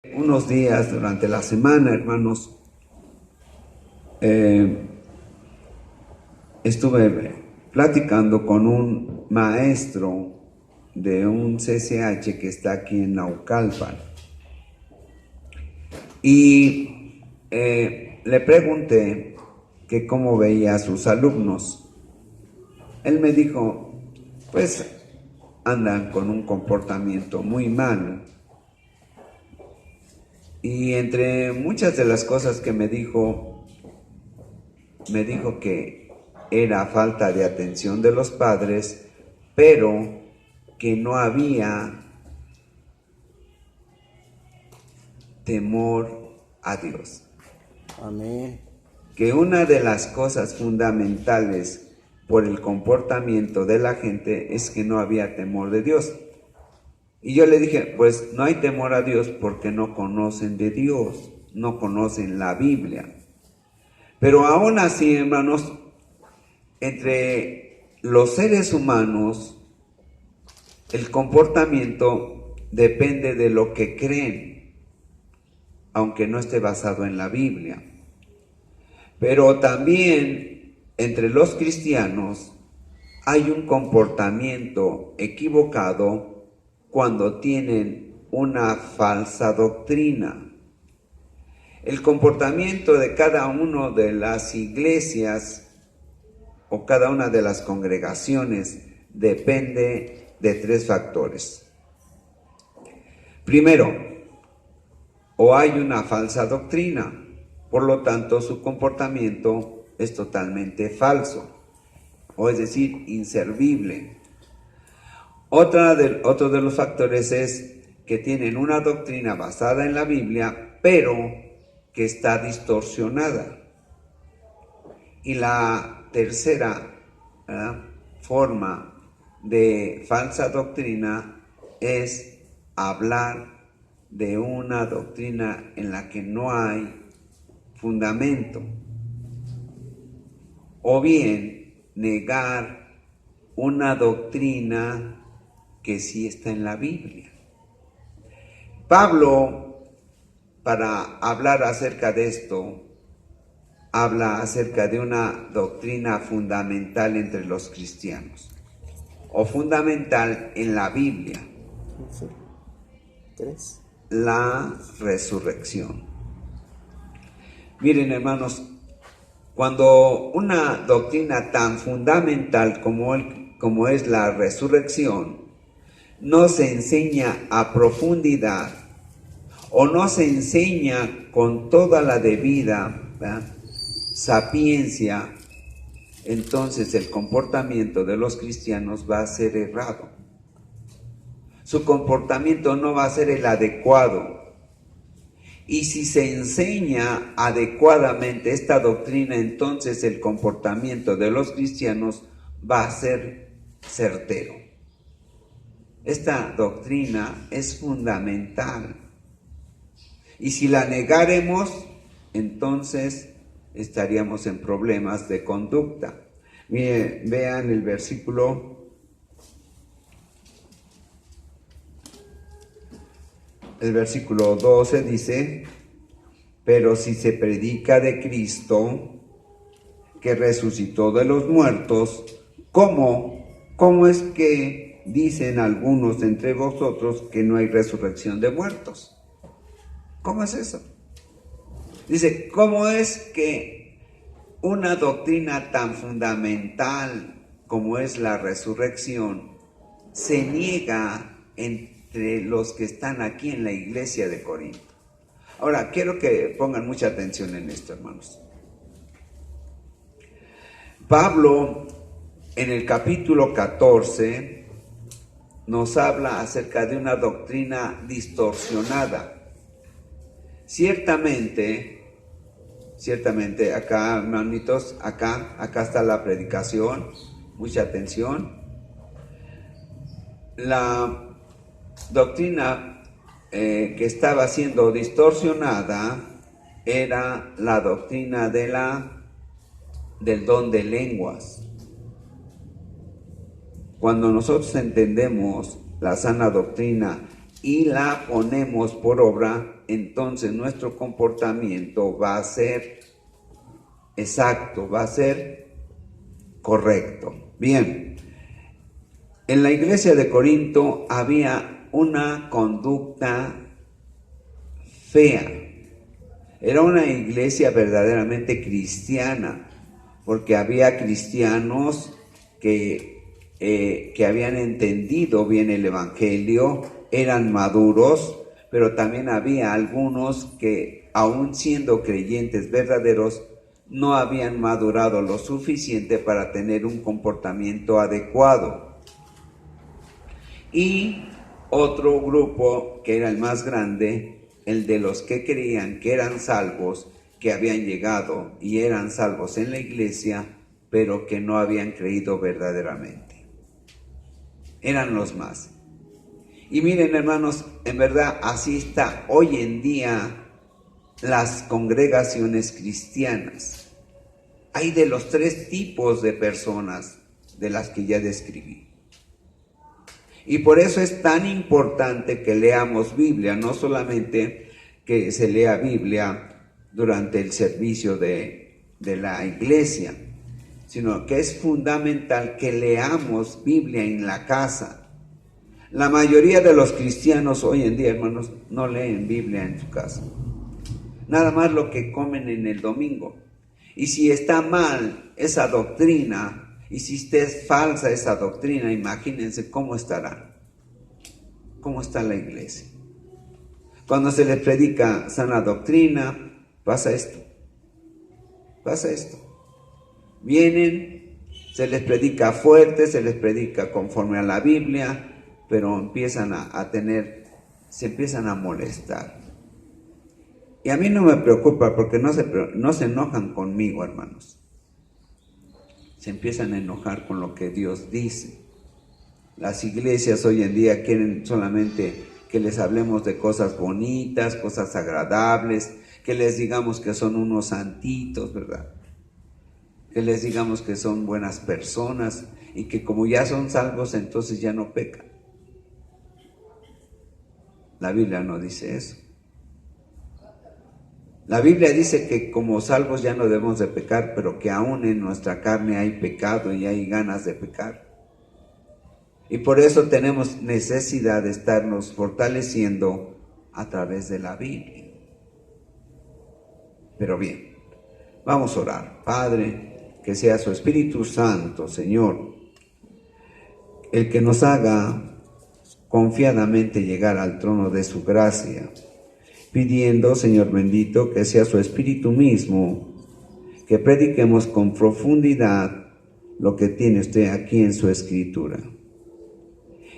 Unos días durante la semana, hermanos, estuve platicando con un maestro de un CCH que está aquí en Naucalpan y le pregunté que cómo veía a sus alumnos. Él me dijo, pues andan con un comportamiento muy malo. Y entre muchas de las cosas que me dijo que era falta de atención de los padres, pero que no había temor a Dios. Amén. Que una de las cosas fundamentales por el comportamiento de la gente es que no había temor de Dios. Y yo le dije, pues no hay temor a Dios porque no conocen de Dios, no conocen la Biblia. Pero aún así, hermanos, entre los seres humanos, el comportamiento depende de lo que creen, aunque no esté basado en la Biblia. Pero también entre los cristianos hay un comportamiento equivocado cuando tienen una falsa doctrina. El comportamiento de cada una de las iglesias o cada una de las congregaciones depende de tres factores. Primero, o hay una falsa doctrina, por lo tanto su comportamiento es totalmente falso, o es decir, inservible. Otro de los factores es que tienen una doctrina basada en la Biblia, pero que está distorsionada. Y la tercera forma de falsa doctrina es hablar de una doctrina en la que no hay fundamento, o bien negar una doctrina que sí está en la Biblia. Pablo, para hablar acerca de esto, habla acerca de una doctrina fundamental entre los cristianos, o fundamental en la Biblia, la resurrección. Miren, hermanos, cuando una doctrina tan fundamental como es la resurrección no se enseña a profundidad o no se enseña con toda la debida sapiencia, entonces el comportamiento de los cristianos va a ser errado. Su comportamiento no va a ser el adecuado. Y si se enseña adecuadamente esta doctrina, entonces el comportamiento de los cristianos va a ser certero. Esta doctrina es fundamental. Y si la negáremos, entonces estaríamos en problemas de conducta. Miren, vean el versículo 12 dice, pero si se predica de Cristo, que resucitó de los muertos, ¿cómo es que dicen algunos entre vosotros que no hay resurrección de muertos? ¿Cómo es eso? Dice, ¿cómo es que una doctrina tan fundamental como es la resurrección se niega entre los que están aquí en la iglesia de Corinto? Ahora, quiero que pongan mucha atención en esto, hermanos. Pablo, en el capítulo 14, nos habla acerca de una doctrina distorsionada. Ciertamente, acá, hermanitos, acá está la predicación, mucha atención. La doctrina que estaba siendo distorsionada era la doctrina del don de lenguas. Cuando nosotros entendemos la sana doctrina y la ponemos por obra, entonces nuestro comportamiento va a ser exacto, va a ser correcto. Bien, en la iglesia de Corinto había una conducta fea. Era una iglesia verdaderamente cristiana, porque había cristianos que habían entendido bien el evangelio, eran maduros, pero también había algunos que, aun siendo creyentes verdaderos, no habían madurado lo suficiente para tener un comportamiento adecuado. Y otro grupo, que era el más grande, el de los que creían que eran salvos, que habían llegado y eran salvos en la iglesia, pero que no habían creído verdaderamente. Eran los más. Y miren, hermanos, en verdad así está hoy en día las congregaciones cristianas. Hay de los 3 tipos de personas de las que ya describí. Y por eso es tan importante que leamos Biblia, no solamente que se lea Biblia durante el servicio de la iglesia, sino que es fundamental que leamos Biblia en la casa. La mayoría de los cristianos hoy en día, hermanos, no leen Biblia en su casa. Nada más lo que comen en el domingo. Y si está mal esa doctrina, y si es falsa esa doctrina, imagínense cómo estará. ¿Cómo está la iglesia? Cuando se les predica sana doctrina, pasa esto. Pasa esto. Vienen, se les predica fuerte, se les predica conforme a la Biblia, pero empiezan se empiezan a molestar. Y a mí no me preocupa porque no se enojan conmigo, hermanos. Se empiezan a enojar con lo que Dios dice. Las iglesias hoy en día quieren solamente que les hablemos de cosas bonitas, cosas agradables, que les digamos que son unos santitos, ¿verdad? Que les digamos que son buenas personas y que como ya son salvos, entonces ya no pecan. La Biblia no dice eso. La Biblia dice que como salvos ya no debemos de pecar, pero que aún en nuestra carne hay pecado y hay ganas de pecar. Y por eso tenemos necesidad de estarnos fortaleciendo a través de la Biblia. Pero bien, vamos a orar. Padre, que sea su Espíritu Santo, Señor, el que nos haga confiadamente llegar al trono de su gracia, pidiendo, Señor bendito, que sea su Espíritu mismo, que prediquemos con profundidad lo que tiene usted aquí en su Escritura.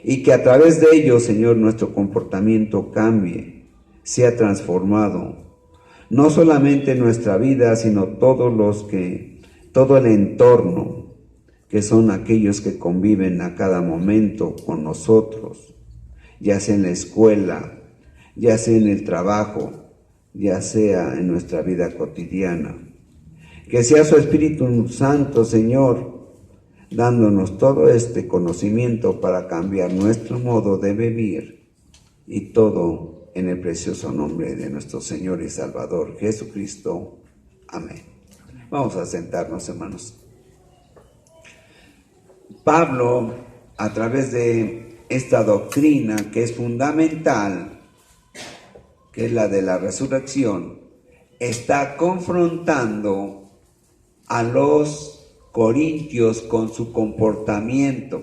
Y que a través de ello, Señor, nuestro comportamiento cambie, sea transformado, no solamente nuestra vida, sino todo el entorno, que son aquellos que conviven a cada momento con nosotros, ya sea en la escuela, ya sea en el trabajo, ya sea en nuestra vida cotidiana. Que sea su Espíritu Santo, Señor, dándonos todo este conocimiento para cambiar nuestro modo de vivir, y todo en el precioso nombre de nuestro Señor y Salvador Jesucristo. Amén. Vamos a sentarnos, hermanos. Pablo, a través de esta doctrina que es fundamental, que es la de la resurrección, está confrontando a los corintios con su comportamiento.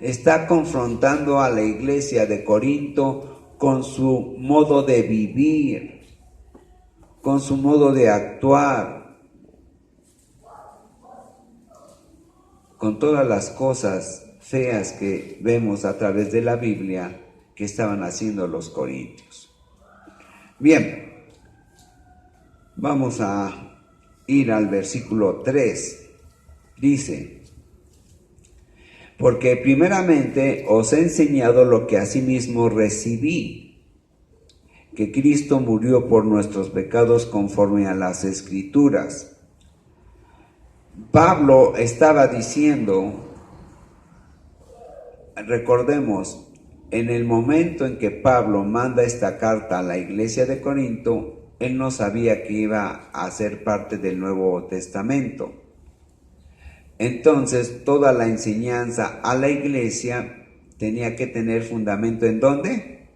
Está confrontando a la iglesia de Corinto con su modo de vivir, con su modo de actuar, con todas las cosas feas que vemos a través de la Biblia que estaban haciendo los corintios. Bien, vamos a ir al versículo 3. Dice: porque primeramente os he enseñado lo que asimismo recibí, que Cristo murió por nuestros pecados conforme a las Escrituras. Pablo estaba diciendo, recordemos, En el momento en que Pablo manda esta carta a la iglesia de Corinto, él no sabía que iba a ser parte del Nuevo Testamento. Entonces, toda la enseñanza a la iglesia tenía que tener fundamento ¿en dónde?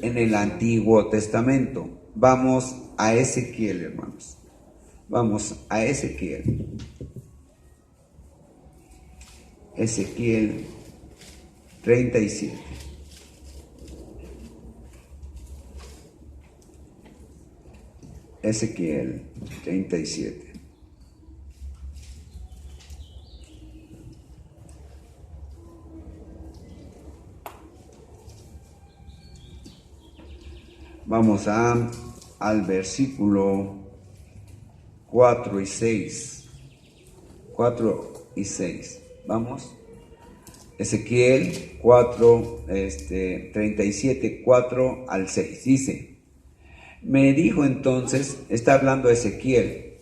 En el Antiguo Testamento. Vamos a Ezequiel, hermanos. Vamos a Ezequiel. Ezequiel 37. Ezequiel 37. Vamos al versículo 4 y 6. 4 y 6. Vamos. Ezequiel 37, 4 al 6. Dice: me dijo entonces, está hablando Ezequiel,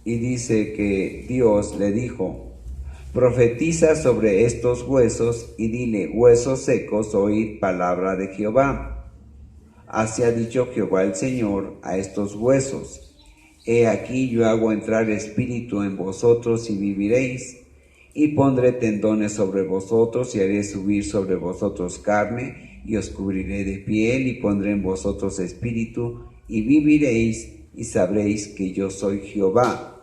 y dice que Dios le dijo: profetiza sobre estos huesos y dile: huesos secos, oíd palabra de Jehová. Así ha dicho Jehová el Señor a estos huesos: he aquí yo hago entrar espíritu en vosotros y viviréis, y pondré tendones sobre vosotros y haré subir sobre vosotros carne, y os cubriré de piel, y pondré en vosotros espíritu, y viviréis, y sabréis que yo soy Jehová.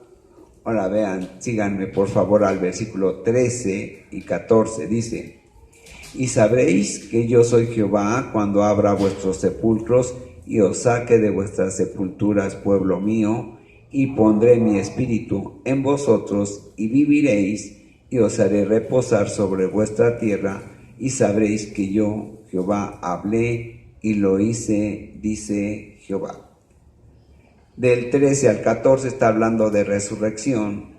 Ahora vean, síganme por favor al versículo 13 y 14, dice: y sabréis que yo soy Jehová cuando abra vuestros sepulcros y os saque de vuestras sepulturas, pueblo mío, y pondré mi espíritu en vosotros y viviréis, y os haré reposar sobre vuestra tierra, y sabréis que yo, Jehová, hablé y lo hice, dice Jehová. Del 13 al 14 está hablando de resurrección,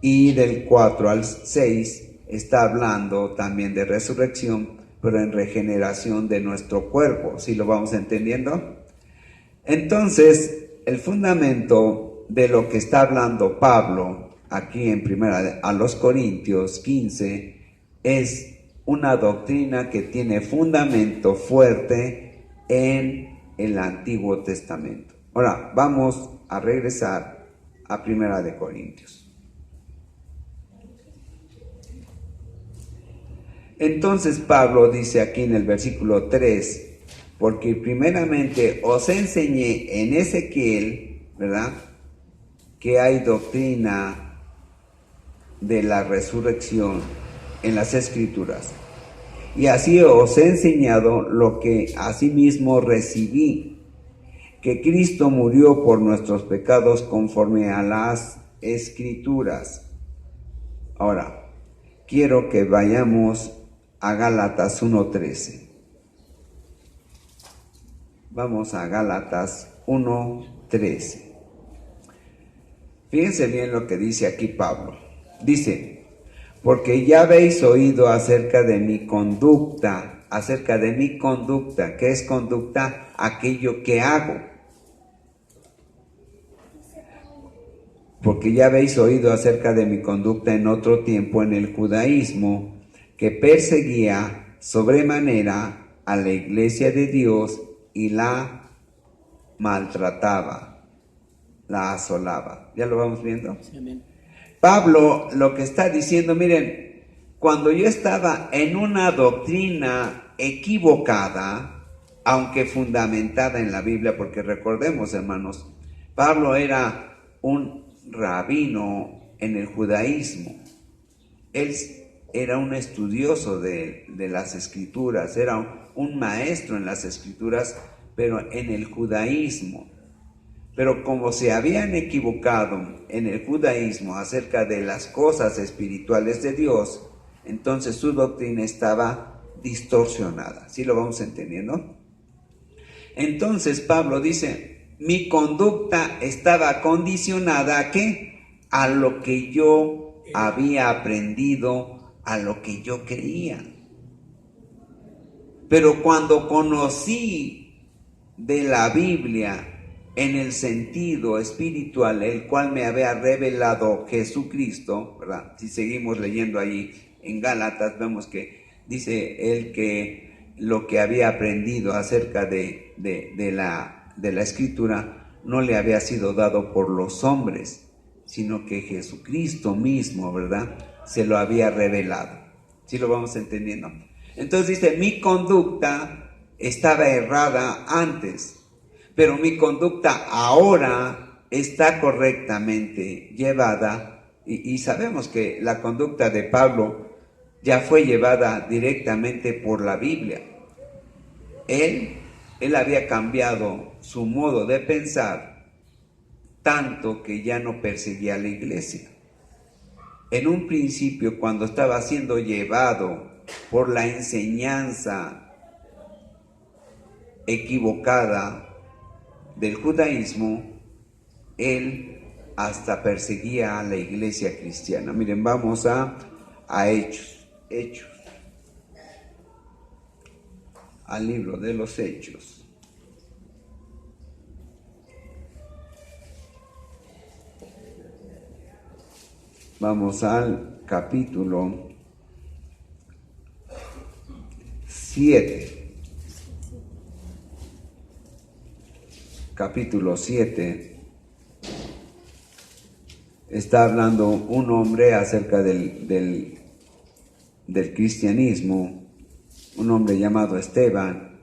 y del 4 al 6 está hablando también de resurrección, pero en regeneración de nuestro cuerpo. ¿Sí lo vamos entendiendo? Entonces, el fundamento de lo que está hablando Pablo aquí en primera a los Corintios 15 es una doctrina que tiene fundamento fuerte en el Antiguo Testamento. Ahora, vamos a regresar a primera de Corintios. Entonces Pablo dice aquí en el versículo 3, porque primeramente os enseñé en Ezequiel, ¿verdad?, que hay doctrina de la resurrección en las Escrituras. Y así os he enseñado lo que asimismo recibí, que Cristo murió por nuestros pecados conforme a las Escrituras. Ahora, quiero que vayamos a Gálatas 1:13. Vamos a Gálatas 1:13. Fíjense bien lo que dice aquí Pablo. Dice: porque ya habéis oído acerca de mi conducta. ¿Qué es conducta? Aquello que hago. Porque ya habéis oído acerca de mi conducta en otro tiempo en el judaísmo, que perseguía sobremanera a la iglesia de Dios y la maltrataba, la asolaba. ¿Ya lo vamos viendo? Sí, amén. Pablo lo que está diciendo, miren, cuando yo estaba en una doctrina equivocada, aunque fundamentada en la Biblia, porque recordemos, hermanos, Pablo era un rabino en el judaísmo. Él era un estudioso de las Escrituras, era un maestro en las Escrituras, pero en el judaísmo. Pero como se habían equivocado en el judaísmo acerca de las cosas espirituales de Dios, entonces su doctrina estaba distorsionada. ¿Sí lo vamos entendiendo? Entonces Pablo dice: mi conducta estaba condicionada ¿a qué? A lo que yo había aprendido, a lo que yo creía. Pero cuando conocí de la Biblia en el sentido espiritual, el cual me había revelado Jesucristo, ¿verdad? Si seguimos leyendo ahí en Gálatas, vemos que dice él que lo que había aprendido acerca de la Escritura no le había sido dado por los hombres, sino que Jesucristo mismo, ¿verdad?, se lo había revelado. ¿Sí lo vamos entendiendo? Entonces dice, mi conducta estaba errada antes, pero mi conducta ahora está correctamente llevada, y sabemos que la conducta de Pablo ya fue llevada directamente por la Biblia. Él había cambiado su modo de pensar tanto que ya no perseguía a la iglesia. En un principio, cuando estaba siendo llevado por la enseñanza equivocada del judaísmo, él hasta perseguía a la iglesia cristiana. Miren, vamos a Hechos, al libro de los Hechos. Vamos al capítulo 7. Capítulo 7. Está hablando un hombre acerca del cristianismo, un hombre llamado Esteban,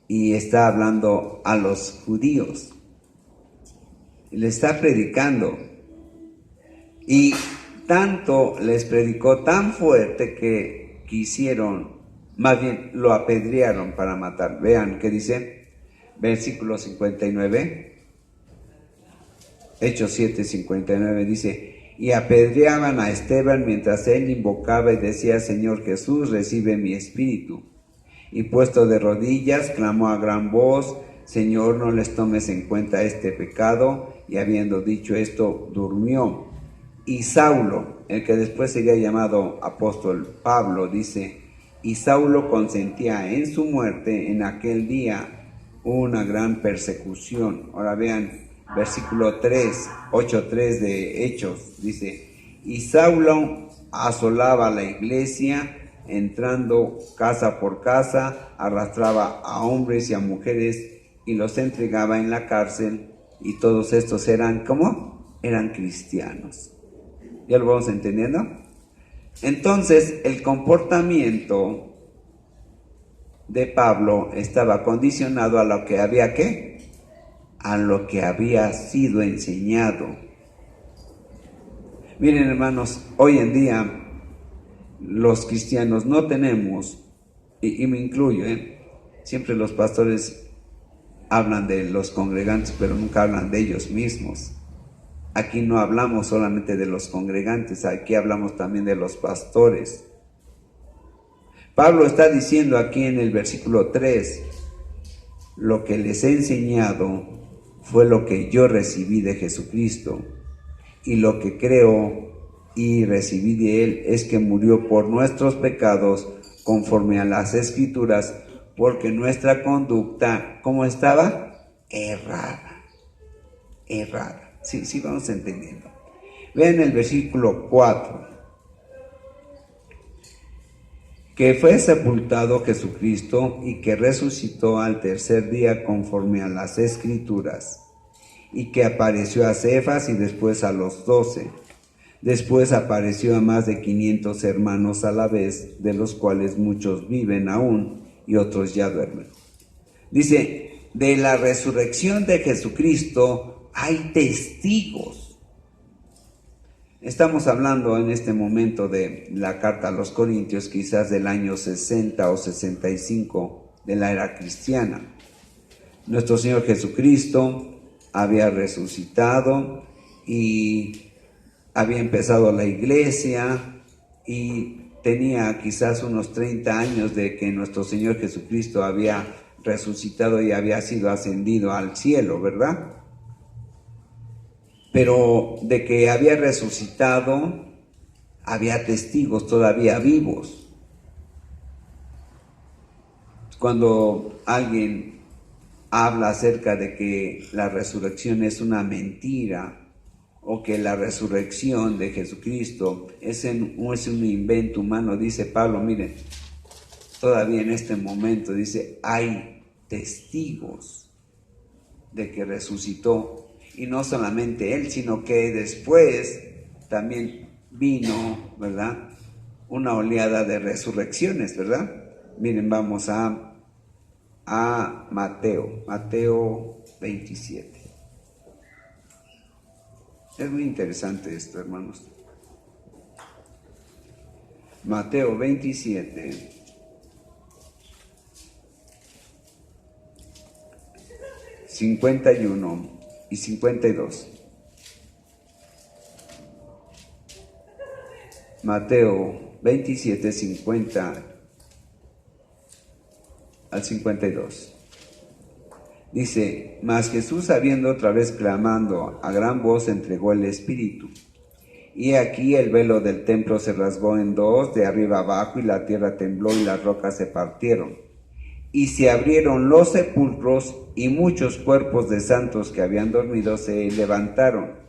y está hablando a los judíos. Le está predicando. Y tanto les predicó tan fuerte que quisieron, más bien lo apedrearon para matar. Vean qué dice, versículo 59, Hechos 7:59 dice, y apedreaban a Esteban mientras él invocaba y decía, Señor Jesús, recibe mi espíritu. Y puesto de rodillas, clamó a gran voz, Señor, no les tomes en cuenta este pecado. Y habiendo dicho esto, durmió. Y Saulo, el que después sería llamado apóstol Pablo, dice, y Saulo consentía en su muerte. En aquel día una gran persecución. Ahora vean, versículo 3, 8:3 de Hechos, dice, y Saulo asolaba la iglesia, entrando casa por casa, arrastraba a hombres y a mujeres y los entregaba en la cárcel, y todos estos eran, ¿cómo? Eran cristianos. ¿Ya lo vamos entendiendo? Entonces, el comportamiento de Pablo estaba condicionado a lo que había, ¿qué? A lo que había sido enseñado. Miren, hermanos, hoy en día los cristianos no tenemos, y me incluyo, siempre los pastores hablan de los congregantes, pero nunca hablan de ellos mismos. Aquí no hablamos solamente de los congregantes, aquí hablamos también de los pastores. Pablo está diciendo aquí en el versículo 3, lo que les he enseñado fue lo que yo recibí de Jesucristo, y lo que creo y recibí de él es que murió por nuestros pecados conforme a las Escrituras, porque nuestra conducta, ¿cómo estaba? Errada. Sí, vamos entendiendo. Vean el versículo 4. Que fue sepultado Jesucristo y que resucitó al tercer día conforme a las Escrituras, y que apareció a Cefas y después a los 12. Después apareció a más de 500 hermanos a la vez, de los cuales muchos viven aún y otros ya duermen. Dice, de la resurrección de Jesucristo hay testigos. Estamos hablando en este momento de la carta a los Corintios, quizás del año 60 o 65 de la era cristiana. Nuestro Señor Jesucristo había resucitado y había empezado la iglesia, y tenía quizás unos 30 años de que nuestro Señor Jesucristo había resucitado y había sido ascendido al cielo, ¿verdad? Pero de que había resucitado, había testigos todavía vivos. Cuando alguien habla acerca de que la resurrección es una mentira, o que la resurrección de Jesucristo es un invento humano, dice Pablo, miren, todavía en este momento, dice, hay testigos de que resucitó. Y no solamente él, sino que después también vino, ¿verdad?, una oleada de resurrecciones, ¿verdad? Miren, vamos a Mateo 27. Es muy interesante esto, hermanos. Mateo 27, 51 y 52. Mateo 27, 50 al 52. Dice, mas Jesús, habiendo otra vez clamando a gran voz, entregó el Espíritu. Y aquí el velo del templo se rasgó en dos, de arriba abajo, y la tierra tembló y las rocas se partieron. Y se abrieron los sepulcros, y muchos cuerpos de santos que habían dormido se levantaron.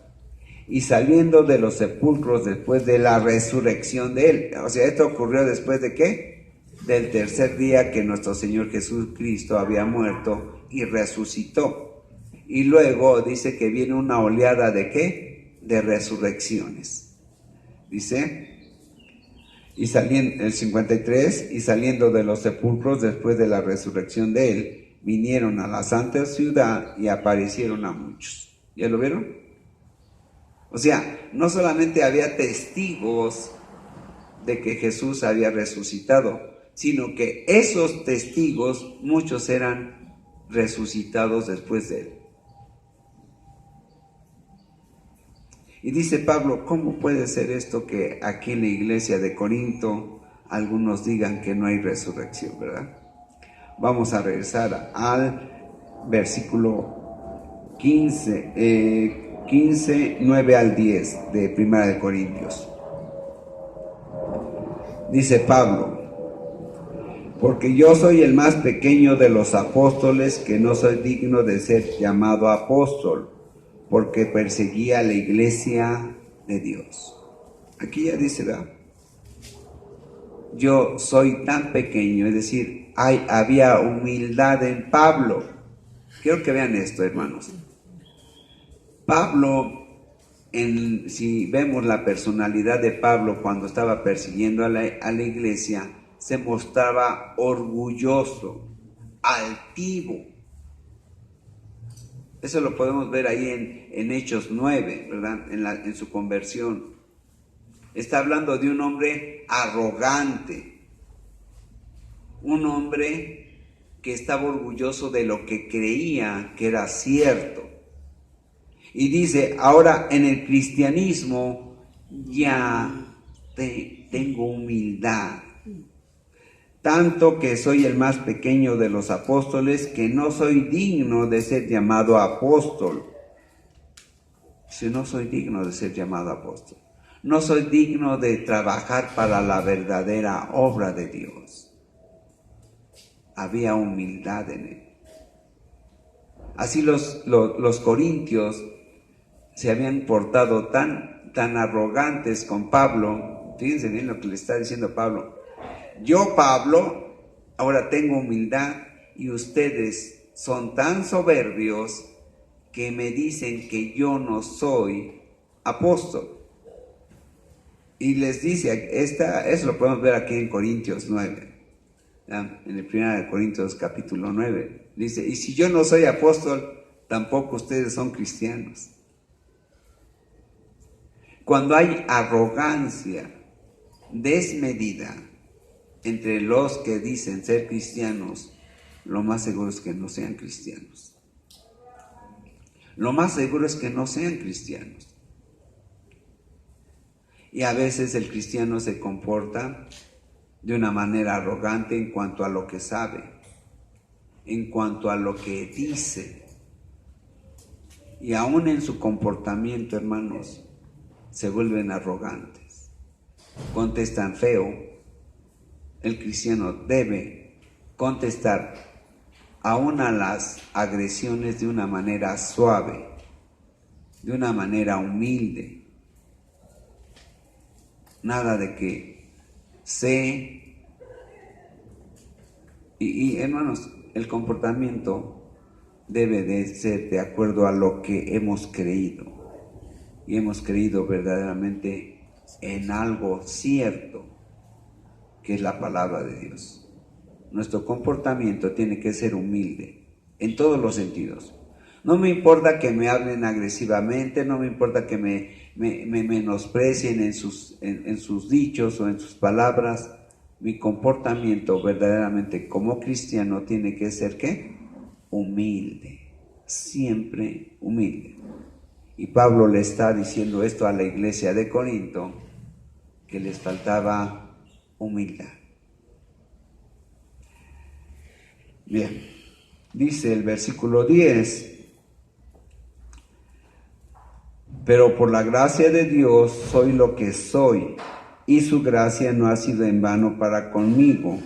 Y saliendo de los sepulcros después de la resurrección de él. O sea, ¿esto ocurrió después de qué? Del tercer día que nuestro Señor Jesucristo había muerto y resucitó. Y luego dice que viene una oleada ¿de qué? De resurrecciones. Dice, y saliendo, el 53, y saliendo de los sepulcros después de la resurrección de él, vinieron a la santa ciudad y aparecieron a muchos. ¿Ya lo vieron? O sea, no solamente había testigos de que Jesús había resucitado, sino que esos testigos, muchos eran resucitados después de él. Y dice Pablo, ¿cómo puede ser esto que aquí en la iglesia de Corinto algunos digan que no hay resurrección, verdad? Vamos a regresar al versículo 15, 9 al 10 de Primera de Corintios. Dice Pablo, porque yo soy el más pequeño de los apóstoles, que no soy digno de ser llamado apóstol, porque perseguía a la iglesia de Dios. Aquí ya dice, ¿verdad? Yo soy tan pequeño, es decir, había humildad en Pablo. Quiero que vean esto, hermanos. Pablo, si vemos la personalidad de Pablo cuando estaba persiguiendo a la iglesia, se mostraba orgulloso, altivo. Eso lo podemos ver ahí en Hechos 9, ¿verdad? En su conversión. Está hablando de un hombre arrogante, un hombre que estaba orgulloso de lo que creía que era cierto. Y dice, ahora en el cristianismo ya tengo humildad, tanto que soy el más pequeño de los apóstoles, que no soy digno de ser llamado apóstol. Si no soy digno de ser llamado apóstol, no soy digno de trabajar para la verdadera obra de Dios. Había humildad en él. Así los corintios se habían portado tan arrogantes con Pablo. Fíjense bien lo que le está diciendo Pablo. Yo, Pablo, ahora tengo humildad, y ustedes son tan soberbios que me dicen que yo no soy apóstol. Y les dice, eso lo podemos ver aquí en Corintios 9, ¿ya? En el 1 Corintios capítulo 9. Dice, y si yo no soy apóstol, tampoco ustedes son cristianos. Cuando hay arrogancia desmedida entre los que dicen ser cristianos, lo más seguro es que no sean cristianos. Lo más seguro es que no sean cristianos. Y a veces el cristiano se comporta de una manera arrogante en cuanto a lo que sabe, en cuanto a lo que dice. Y aún en su comportamiento, hermanos, se vuelven arrogantes, contestan feo. El cristiano debe contestar aún a las agresiones de una manera suave, de una manera humilde. Nada de que sé Hermanos, el comportamiento debe de ser de acuerdo a lo que hemos creído. Y hemos creído verdaderamente en algo cierto, que es la palabra de Dios. Nuestro comportamiento tiene que ser humilde, en todos los sentidos. No me importa que me hablen agresivamente, no me importa que me menosprecien en sus dichos o en sus palabras. Mi comportamiento verdaderamente como cristiano tiene que ser, ¿qué? Humilde, siempre humilde. Y Pablo le está diciendo esto a la iglesia de Corinto, que les faltaba humildad. Bien, dice el versículo 10, pero por la gracia de Dios soy lo que soy, y su gracia no ha sido en vano para conmigo.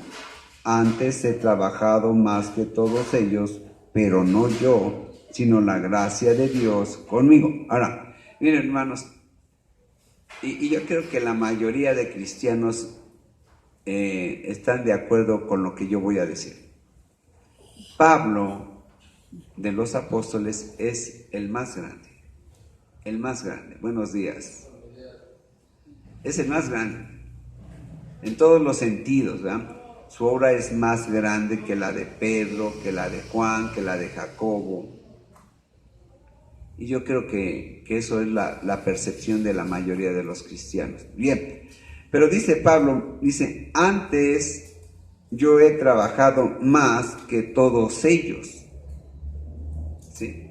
Antes he trabajado más que todos ellos, pero no yo, sino la gracia de Dios conmigo. Ahora, miren hermanos, y yo creo que la mayoría de cristianos están de acuerdo con lo que yo voy a decir. Pablo, de los apóstoles, es el más grande. El más grande. Buenos días. Es el más grande. En todos los sentidos, ¿verdad? Su obra es más grande que la de Pedro, que la de Juan, que la de Jacobo. Y yo creo que eso es la percepción de la mayoría de los cristianos. Bien, pero dice Pablo, dice, antes yo he trabajado más que todos ellos. ¿Sí?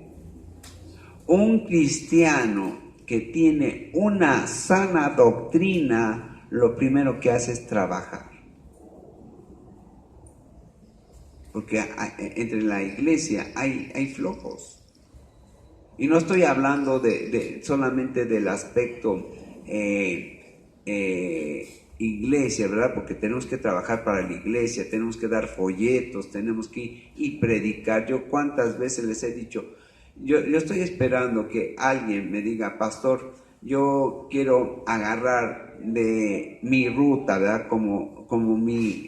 Un cristiano que tiene una sana doctrina, lo primero que hace es trabajar. Porque entre la iglesia hay flojos. Y no estoy hablando solamente del aspecto iglesia, ¿verdad? Porque tenemos que trabajar para la iglesia, tenemos que dar folletos, tenemos que ir y predicar. Yo cuántas veces les he dicho, yo estoy esperando que alguien me diga, pastor, yo quiero agarrar de mi ruta, ¿verdad? Como mi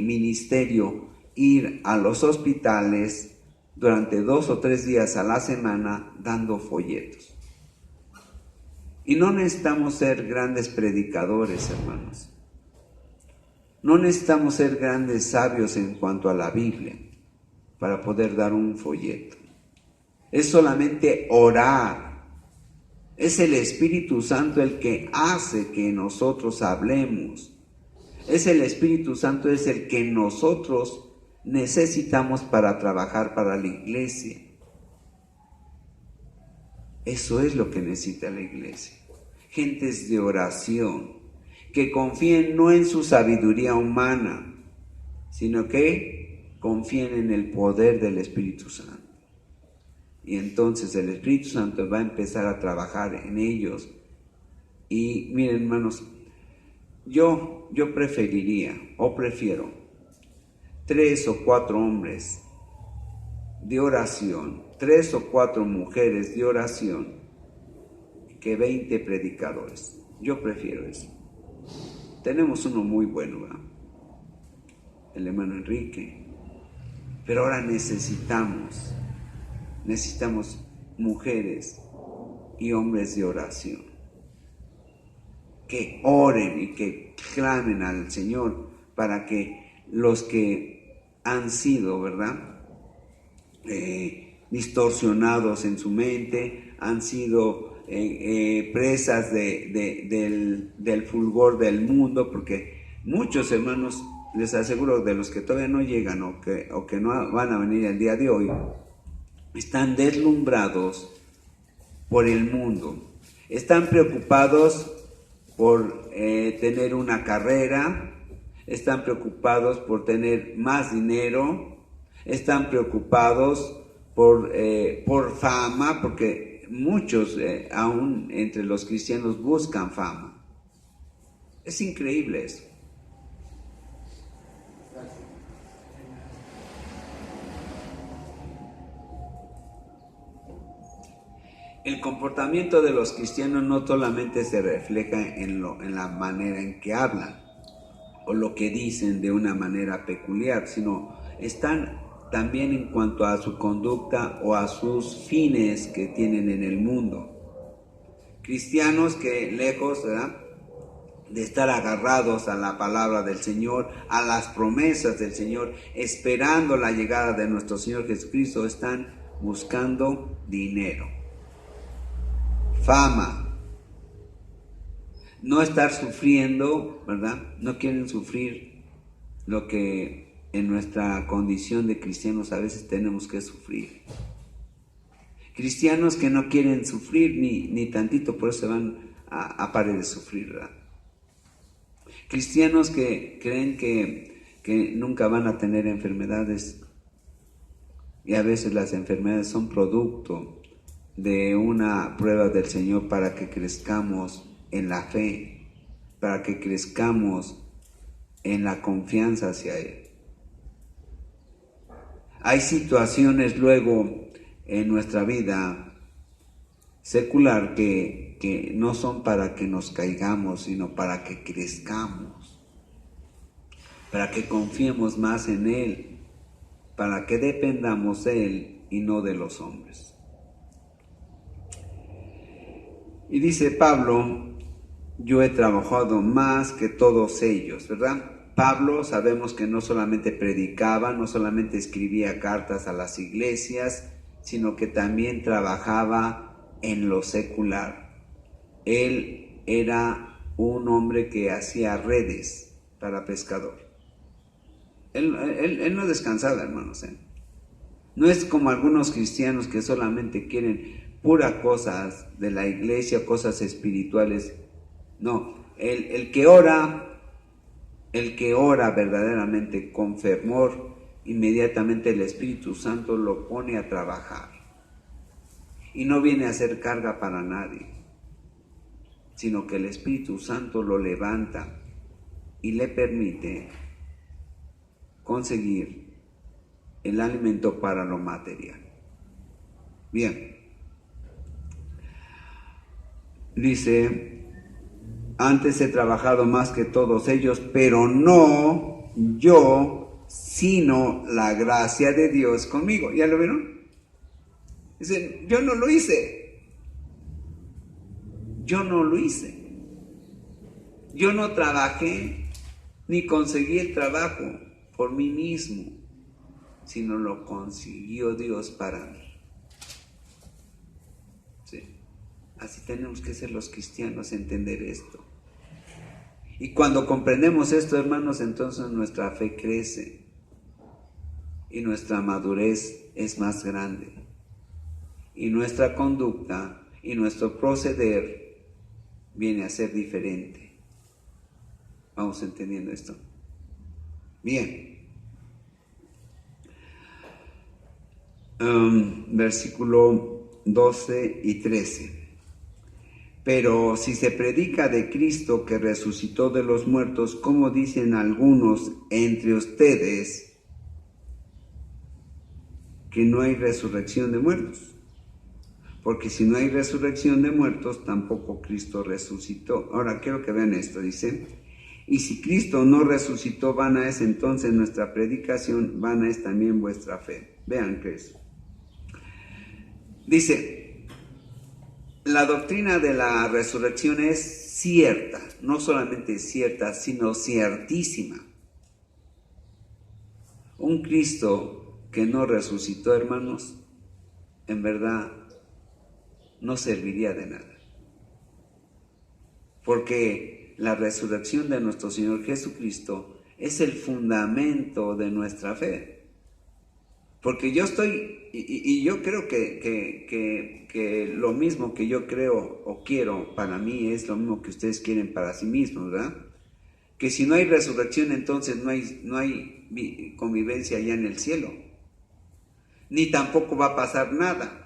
ministerio, ir a los hospitales durante 2 o 3 días a la semana dando folletos. Y no necesitamos ser grandes predicadores, hermanos. No necesitamos ser grandes sabios en cuanto a la Biblia para poder dar un folleto. Es solamente orar. Es el Espíritu Santo el que hace que nosotros hablemos. Es el Espíritu Santo, es el que nosotros necesitamos para trabajar para la iglesia. Eso es lo que necesita la iglesia. Gentes de oración, que confíen no en su sabiduría humana, sino que confíen en el poder del Espíritu Santo. Y entonces el Espíritu Santo va a empezar a trabajar en ellos. Y miren, hermanos, yo preferiría o prefiero 3 o 4 hombres de oración, 3 o 4 mujeres de oración, que 20 predicadores. Yo prefiero eso. Tenemos uno muy bueno, ¿verdad? El hermano Enrique. Pero ahora necesitamos mujeres y hombres de oración, que oren y que clamen al Señor para que los que han sido, ¿verdad?, distorsionados en su mente, han sido presas del fulgor del mundo, porque muchos hermanos, les aseguro, de los que todavía no llegan o que no van a venir el día de hoy, están deslumbrados por el mundo, están preocupados por tener una carrera, están preocupados por tener más dinero, están preocupados por fama, porque muchos aún entre los cristianos buscan fama. Es increíble eso. El comportamiento de los cristianos no solamente se refleja en la manera en que hablan, o lo que dicen de una manera peculiar, sino están también en cuanto a su conducta o a sus fines que tienen en el mundo. Cristianos que lejos, ¿verdad?, de estar agarrados a la palabra del Señor, a las promesas del Señor, esperando la llegada de nuestro Señor Jesucristo, están buscando dinero, fama, no estar sufriendo, ¿verdad? No quieren sufrir lo que en nuestra condición de cristianos a veces tenemos que sufrir. Cristianos que no quieren sufrir ni tantito, por eso se van a parar de sufrir, ¿verdad? Cristianos que creen que nunca van a tener enfermedades, y a veces las enfermedades son producto de una prueba del Señor para que crezcamos en la fe, para que crezcamos en la confianza hacia Él. Hay situaciones luego en nuestra vida secular que no son para que nos caigamos, sino para que crezcamos, para que confiemos más en Él, para que dependamos de Él y no de los hombres. Y dice Pablo, yo he trabajado más que todos ellos, ¿verdad? Pablo sabemos que no solamente predicaba, no solamente escribía cartas a las iglesias, sino que también trabajaba en lo secular. Él era un hombre que hacía redes para pescador. Él no descansaba, hermanos. No es como algunos cristianos que solamente quieren puras cosas de la iglesia, cosas espirituales. No, el que ora verdaderamente con fervor, inmediatamente el Espíritu Santo lo pone a trabajar. Y no viene a ser carga para nadie, sino que el Espíritu Santo lo levanta y le permite conseguir el alimento para lo material. Bien. Dice, antes he trabajado más que todos ellos, pero no yo, sino la gracia de Dios conmigo. ¿Ya lo vieron? Dice, yo no lo hice. Yo no lo hice. Yo no trabajé ni conseguí el trabajo por mí mismo, sino lo consiguió Dios para mí. Sí. Así tenemos que ser los cristianos, entender esto. Y cuando comprendemos esto, hermanos, entonces nuestra fe crece y nuestra madurez es más grande. Y nuestra conducta y nuestro proceder viene a ser diferente. ¿Vamos entendiendo esto? Bien. Versículo 12 y 13. Pero si se predica de Cristo que resucitó de los muertos, como dicen algunos entre ustedes, que no hay resurrección de muertos. Porque si no hay resurrección de muertos, tampoco Cristo resucitó. Ahora quiero que vean esto, dice, y si Cristo no resucitó, vana es entonces nuestra predicación, vana es también vuestra fe. Vean qué es. Dice, la doctrina de la resurrección es cierta, no solamente cierta, sino ciertísima. Un Cristo que no resucitó, hermanos, en verdad no serviría de nada. Porque la resurrección de nuestro Señor Jesucristo es el fundamento de nuestra fe. Porque yo estoy, y yo creo que lo mismo que yo creo o quiero para mí es lo mismo que ustedes quieren para sí mismos, ¿verdad? Que si no hay resurrección, entonces no hay convivencia allá en el cielo. Ni tampoco va a pasar nada.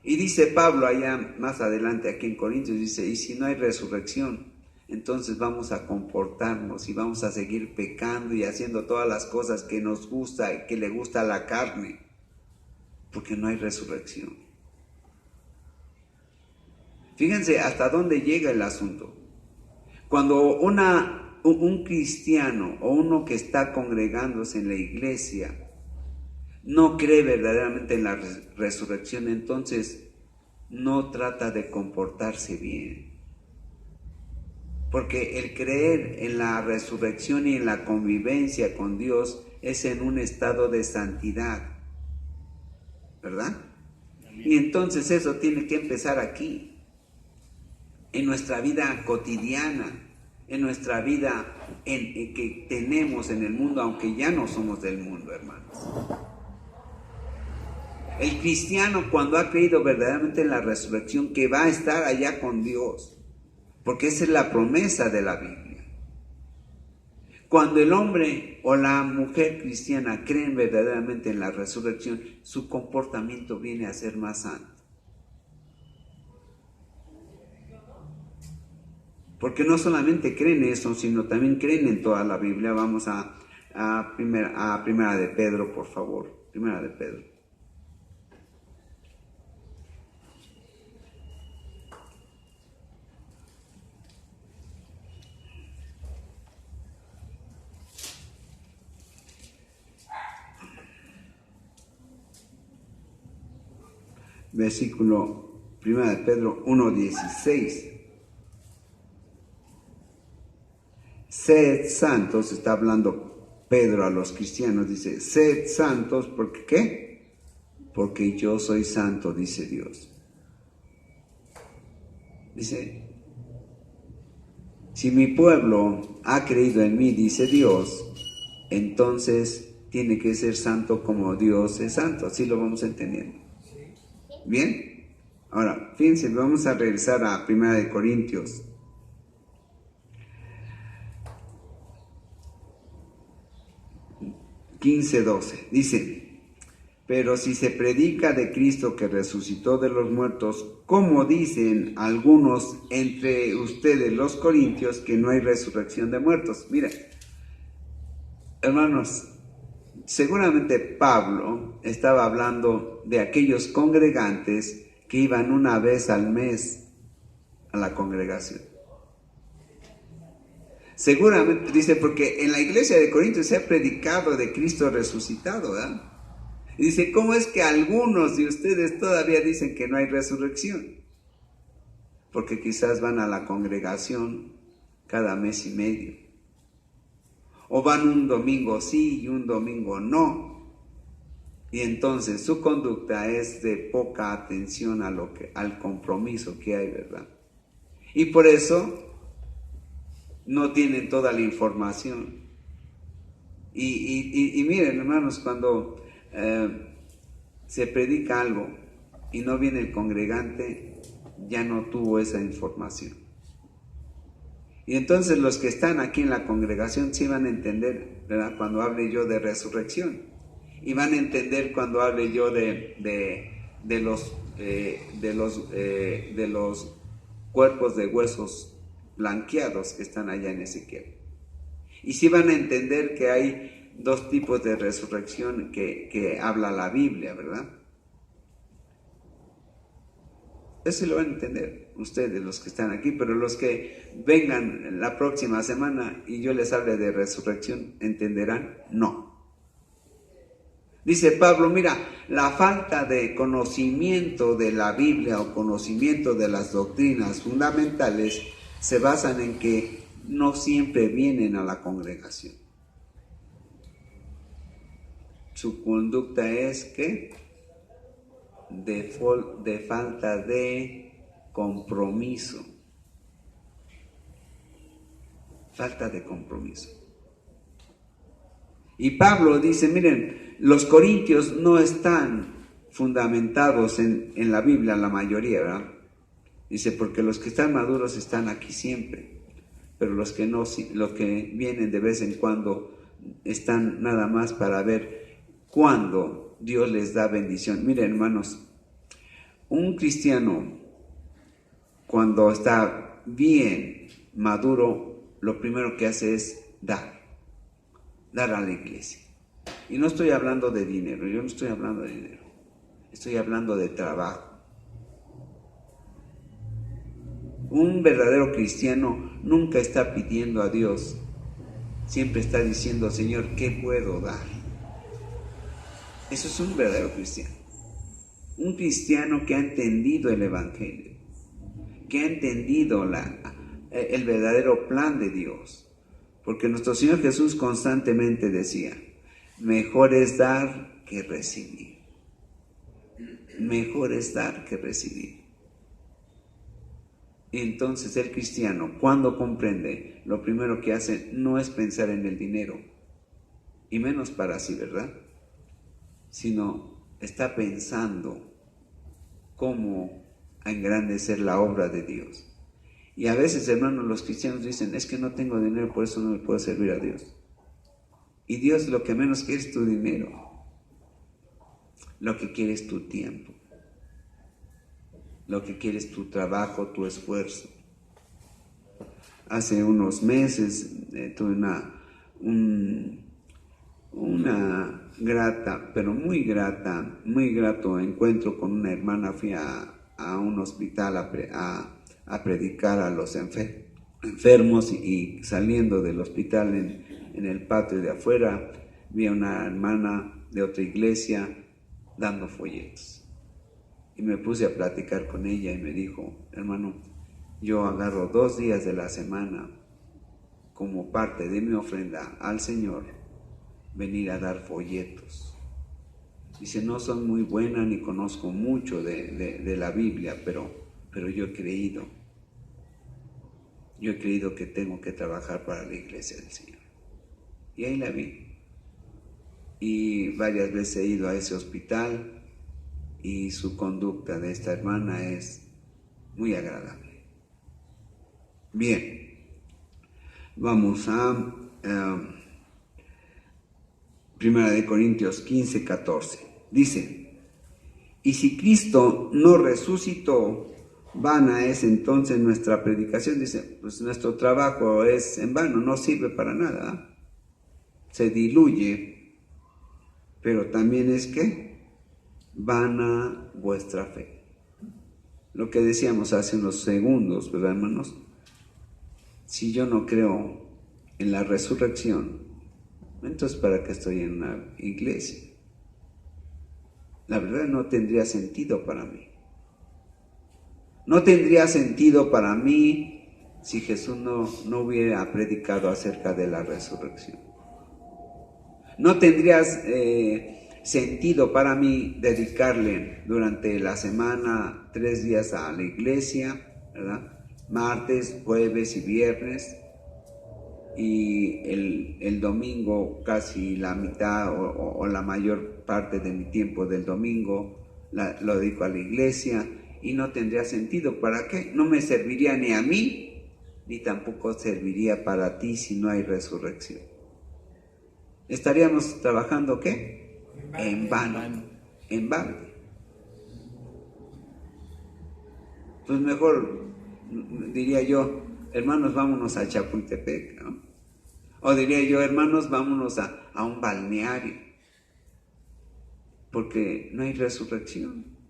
Y dice Pablo allá más adelante, aquí en Corintios, dice, y si no hay resurrección, entonces vamos a comportarnos y vamos a seguir pecando y haciendo todas las cosas que nos gusta y que le gusta a la carne, porque no hay resurrección. Fíjense hasta dónde llega el asunto. Cuando una un cristiano o uno que está congregándose en la iglesia no cree verdaderamente en la resurrección, entonces no trata de comportarse bien. Porque el creer en la resurrección y en la convivencia con Dios es en un estado de santidad, ¿verdad? Y entonces eso tiene que empezar aquí, en nuestra vida cotidiana, en nuestra vida en que tenemos en el mundo, aunque ya no somos del mundo, hermanos. El cristiano, cuando ha creído verdaderamente en la resurrección, que va a estar allá con Dios, porque esa es la promesa de la Biblia. Cuando el hombre o la mujer cristiana creen verdaderamente en la resurrección, su comportamiento viene a ser más santo. Porque no solamente creen eso, sino también creen en toda la Biblia. Vamos a Primera de Pedro, por favor. Primera de Pedro. Versículo 1 de Pedro 1:16. Sed santos, está hablando Pedro a los cristianos, dice, sed santos, ¿porque qué? Porque yo soy santo, dice Dios. Dice, si mi pueblo ha creído en mí, dice Dios, entonces tiene que ser santo como Dios es santo, así lo vamos entendiendo. Bien, ahora, fíjense, vamos a regresar a 1 Corintios. (15:12) dice, pero si se predica de Cristo que resucitó de los muertos, ¿cómo dicen algunos entre ustedes los corintios que no hay resurrección de muertos? Miren, hermanos, seguramente Pablo estaba hablando de aquellos congregantes que iban una vez al mes a la congregación. Seguramente, dice, porque en la iglesia de Corinto se ha predicado de Cristo resucitado, ¿verdad? Y dice, ¿cómo es que algunos de ustedes todavía dicen que no hay resurrección? Porque quizás van a la congregación cada mes y medio. O van un domingo sí y un domingo no. Y entonces su conducta es de poca atención al compromiso que hay, ¿verdad? Y por eso no tienen toda la información. Y miren, hermanos, cuando se predica algo y no viene el congregante, ya no tuvo esa información. Y entonces los que están aquí en la congregación sí van a entender, ¿verdad? Cuando hable yo de resurrección. Y van a entender cuando hable yo de los cuerpos de huesos blanqueados que están allá en Ezequiel. Y sí van a entender que hay dos tipos de resurrección que habla la Biblia, ¿verdad? Eso lo van a entender ustedes, los que están aquí, pero los que vengan la próxima semana y yo les hable de resurrección, ¿entenderán? No. Dice Pablo, mira, la falta de conocimiento de la Biblia o conocimiento de las doctrinas fundamentales se basan en que no siempre vienen a la congregación. Su conducta es que de falta de compromiso. Falta de compromiso. Y Pablo dice, miren, los corintios no están fundamentados en la Biblia, la mayoría, ¿verdad? Dice, porque los que están maduros están aquí siempre, pero los que no, los que vienen de vez en cuando están nada más para ver cuándo Dios les da bendición. Miren, hermanos, un cristiano cuando está bien maduro, lo primero que hace es dar a la iglesia. Y no estoy hablando de dinero, yo no estoy hablando de dinero, estoy hablando de trabajo. Un verdadero cristiano nunca está pidiendo a Dios siempre está diciendo, Señor, ¿qué puedo dar? Eso es un verdadero cristiano. Un cristiano que ha entendido el Evangelio, que ha entendido el verdadero plan de Dios. Porque nuestro Señor Jesús constantemente decía, mejor es dar que recibir. Mejor es dar que recibir. Y entonces el cristiano, cuando comprende, lo primero que hace no es pensar en el dinero, y menos para sí, ¿verdad? Sino está pensando cómo engrandecer la obra de Dios. Y a veces, hermanos, los cristianos dicen, es que no tengo dinero, por eso no me puedo servir a Dios. Y Dios lo que menos quiere es tu dinero. Lo que quiere es tu tiempo. Lo que quiere es tu trabajo, tu esfuerzo. Hace unos meses tuve una grata, pero muy grato encuentro con una hermana. Fui a un hospital a predicar a los enfermos y saliendo del hospital en el patio de afuera vi a una hermana de otra iglesia dando folletos. Y me puse a platicar con ella y me dijo, hermano, yo agarro 2 días de la semana como parte de mi ofrenda al Señor, venir a dar folletos. Dice, no soy muy buena ni conozco mucho de la Biblia, pero yo he creído que tengo que trabajar para la iglesia del Señor. Y ahí la vi. Y varias veces he ido a ese hospital y su conducta de esta hermana es muy agradable. Bien, vamos a 1 Corintios 15, 14. Dice, y si Cristo no resucitó, vana es entonces nuestra predicación. Dice, pues nuestro trabajo es en vano, no sirve para nada. Se diluye, pero también es que vana vuestra fe. Lo que decíamos hace unos segundos, ¿verdad, hermanos? Si yo no creo en la resurrección, entonces ¿para qué estoy en una iglesia? La verdad no tendría sentido para mí. No tendría sentido para mí si Jesús no hubiera predicado acerca de la resurrección. No tendría sentido para mí dedicarle durante la semana 3 días a la iglesia, ¿verdad? Martes, jueves y viernes, y el domingo casi la mitad o la mayor parte de mi tiempo del domingo lo dedico a la iglesia, y no tendría sentido. ¿Para qué? No me serviría ni a mí, ni tampoco serviría para ti si no hay resurrección. ¿Estaríamos trabajando qué? En vano. En vano. Pues mejor diría yo, hermanos, vámonos a Chapultepec, ¿no? O diría yo, hermanos, vámonos a un balneario, porque no hay resurrección.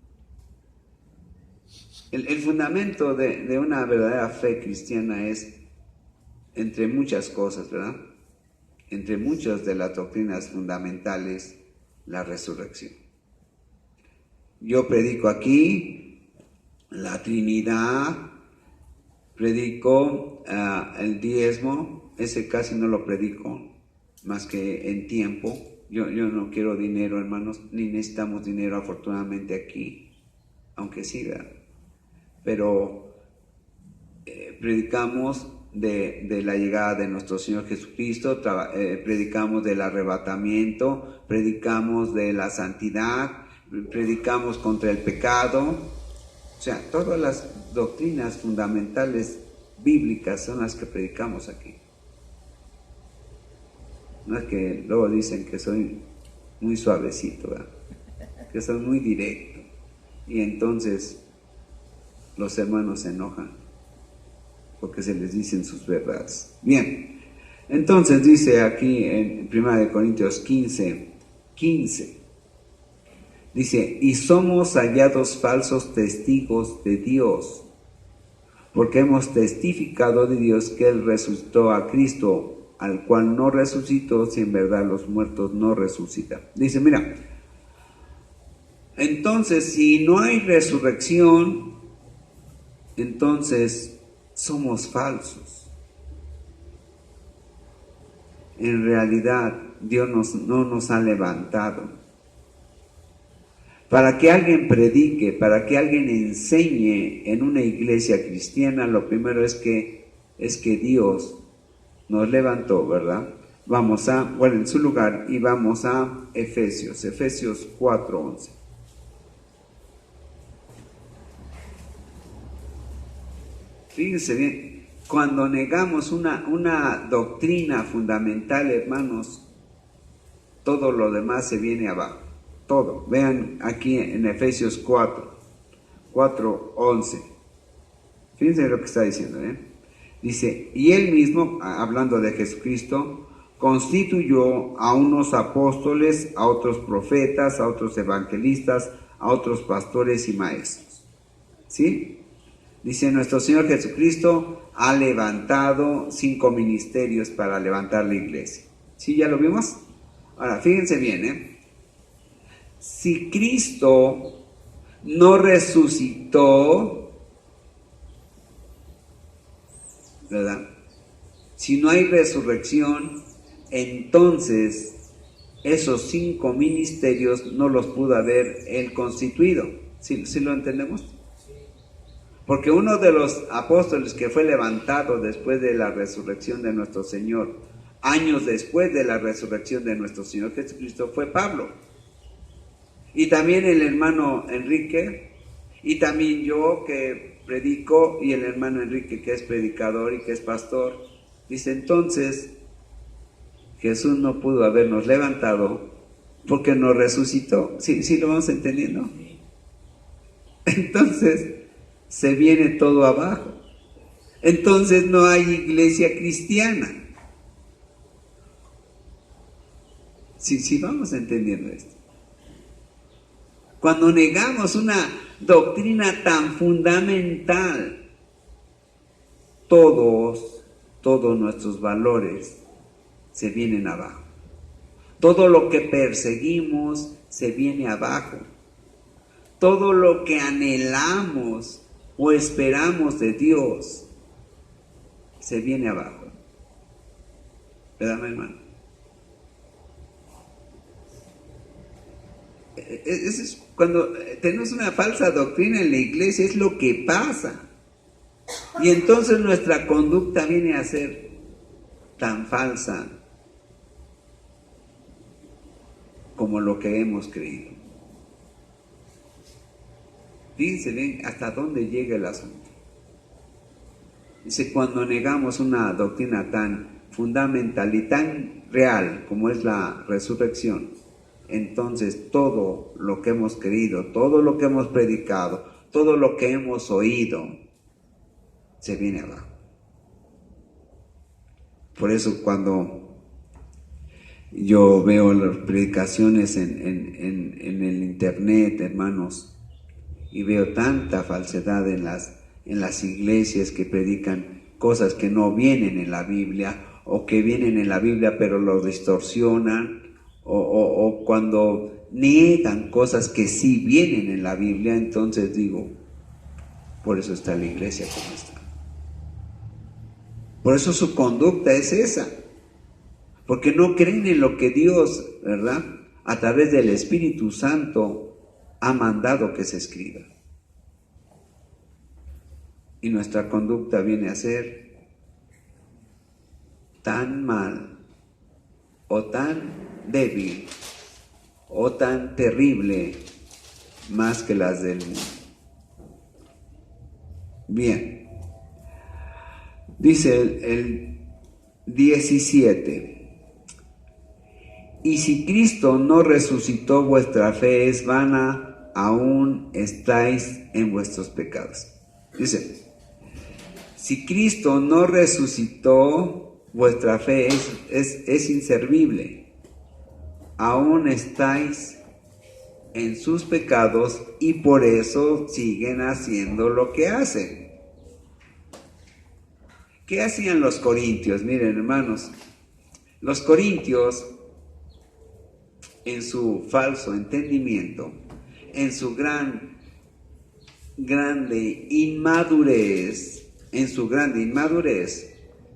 El fundamento de una verdadera fe cristiana es, entre muchas cosas, ¿verdad? Entre muchas de las doctrinas fundamentales, la resurrección. Yo predico aquí la Trinidad, predico el diezmo, ese casi no lo predico, más que en tiempo. Yo no quiero dinero, hermanos, ni necesitamos dinero afortunadamente aquí, aunque sí, ¿verdad? Pero predicamos de la llegada de nuestro Señor Jesucristo, predicamos del arrebatamiento, predicamos de la santidad, predicamos contra el pecado. O sea, todas las doctrinas fundamentales bíblicas son las que predicamos aquí. No es que luego dicen que soy muy suavecito, ¿verdad? Que soy muy directo, y entonces los hermanos se enojan porque se les dicen sus verdades. Bien, entonces dice aquí en 1 Corintios 15, dice, y somos hallados falsos testigos de Dios, porque hemos testificado de Dios que Él resucitó a Cristo, al cual no resucitó, si en verdad los muertos no resucitan. Dice, mira, entonces si no hay resurrección, entonces somos falsos. En realidad, Dios no nos ha levantado. Para que alguien predique, para que alguien enseñe en una iglesia cristiana, lo primero es que Dios nos levantó, ¿verdad? Vamos en su lugar, y vamos a Efesios 4:11. Fíjense bien, cuando negamos una doctrina fundamental, hermanos, todo lo demás se viene abajo. Todo. Vean aquí en Efesios 4:11. Fíjense lo que está diciendo, Dice, y él mismo, hablando de Jesucristo, constituyó a unos apóstoles, a otros profetas, a otros evangelistas, a otros pastores y maestros. ¿Sí? Dice, nuestro Señor Jesucristo ha levantado 5 ministerios para levantar la iglesia. ¿Sí? ¿Ya lo vimos? Ahora, fíjense bien, Si Cristo no resucitó, ¿verdad? Si no hay resurrección, entonces esos 5 ministerios no los pudo haber Él constituido. ¿Sí lo entendemos? Porque uno de los apóstoles que fue levantado después de la resurrección de nuestro Señor, años después de la resurrección de nuestro Señor Jesucristo, fue Pablo. Y también el hermano Enrique, y también yo que predico, y el hermano Enrique que es predicador y que es pastor. Dice, entonces Jesús no pudo habernos levantado porque nos resucitó. ¿Sí lo vamos entendiendo? Entonces se viene todo abajo. Entonces no hay iglesia cristiana. Sí vamos entendiendo esto. Cuando negamos una doctrina tan fundamental, todos nuestros valores se vienen abajo. Todo lo que perseguimos se viene abajo. Todo lo que anhelamos o esperamos de Dios se viene abajo. ¿Verdad, hermano? Cuando tenemos una falsa doctrina en la iglesia, es lo que pasa. Y entonces nuestra conducta viene a ser tan falsa como lo que hemos creído. Fíjense bien hasta dónde llega el asunto. Dice, cuando negamos una doctrina tan fundamental y tan real como es la resurrección, entonces todo lo que hemos creído, todo lo que hemos predicado, todo lo que hemos oído, se viene abajo. Por eso cuando yo veo las predicaciones en el internet, hermanos, y veo tanta falsedad en las iglesias que predican cosas que no vienen en la Biblia, o que vienen en la Biblia pero lo distorsionan, o cuando niegan cosas que sí vienen en la Biblia, entonces digo, por eso está la iglesia como está. Por eso su conducta es esa. Porque no creen en lo que Dios, ¿verdad?, a través del Espíritu Santo ha mandado que se escriba. Y nuestra conducta viene a ser tan mal, o tan débil, o tan terrible, más que las del mundo. Bien, dice el 17, y si Cristo no resucitó, vuestra fe es vana, aún estáis en vuestros pecados. Dice, si Cristo no resucitó, vuestra fe es inservible, aún estáis en sus pecados y por eso siguen haciendo lo que hacen. ¿Qué hacían los corintios? Miren, hermanos, Los corintios, en su falso entendimiento, en su grande inmadurez,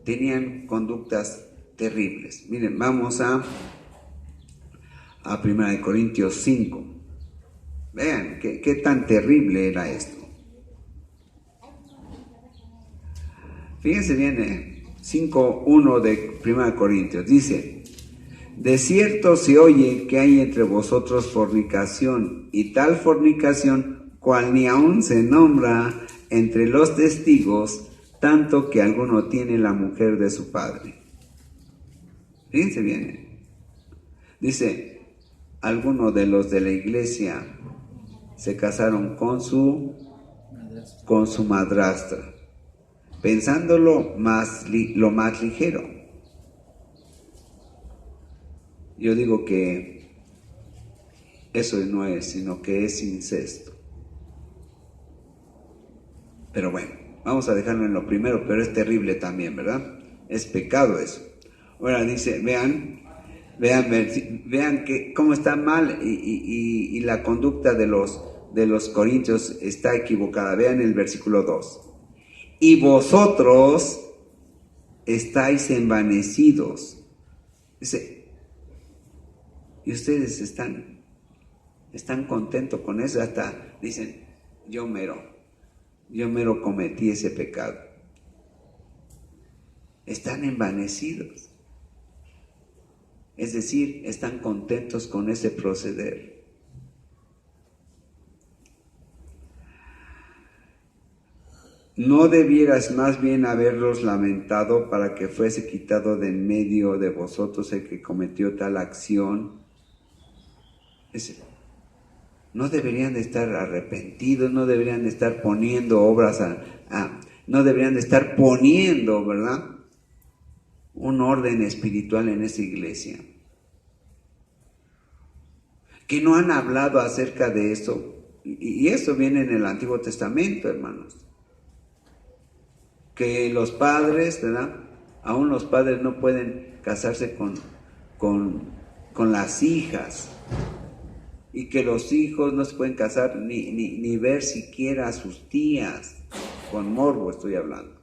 tenían conductas terribles. Miren, vamos a 1 Corintios 5. Vean qué tan terrible era esto. Fíjense bien, 5:1 de 1 Corintios, dice: de cierto se oye que hay entre vosotros fornicación, y tal fornicación cual ni aun se nombra entre los testigos, tanto que alguno tiene la mujer de su padre. Fíjense bien, dice, algunos de los de la iglesia se casaron con su madrastra, pensándolo lo más ligero. Yo digo que eso no es, sino que es incesto. Pero bueno, vamos a dejarlo en lo primero, pero es terrible también, ¿verdad? Es pecado eso. Ahora dice, vean que cómo está mal y la conducta de los corintios está equivocada. Vean el versículo 2. Y vosotros estáis envanecidos. Dice, y ustedes están contentos con eso. Hasta dicen, yo mero cometí ese pecado. Están envanecidos. Es decir, están contentos con ese proceder. ¿No debieras más bien haberlos lamentado para que fuese quitado de en medio de vosotros el que cometió tal acción? No deberían de estar arrepentidos, no deberían de estar poniendo obras, no deberían de estar poniendo, ¿verdad?, un orden espiritual en esa iglesia. Que no han hablado acerca de eso. Y eso viene en el Antiguo Testamento, hermanos. Que los padres, ¿verdad?, aún los padres no pueden casarse con las hijas. Y que los hijos no se pueden casar ni ver siquiera a sus tías. Con morbo estoy hablando.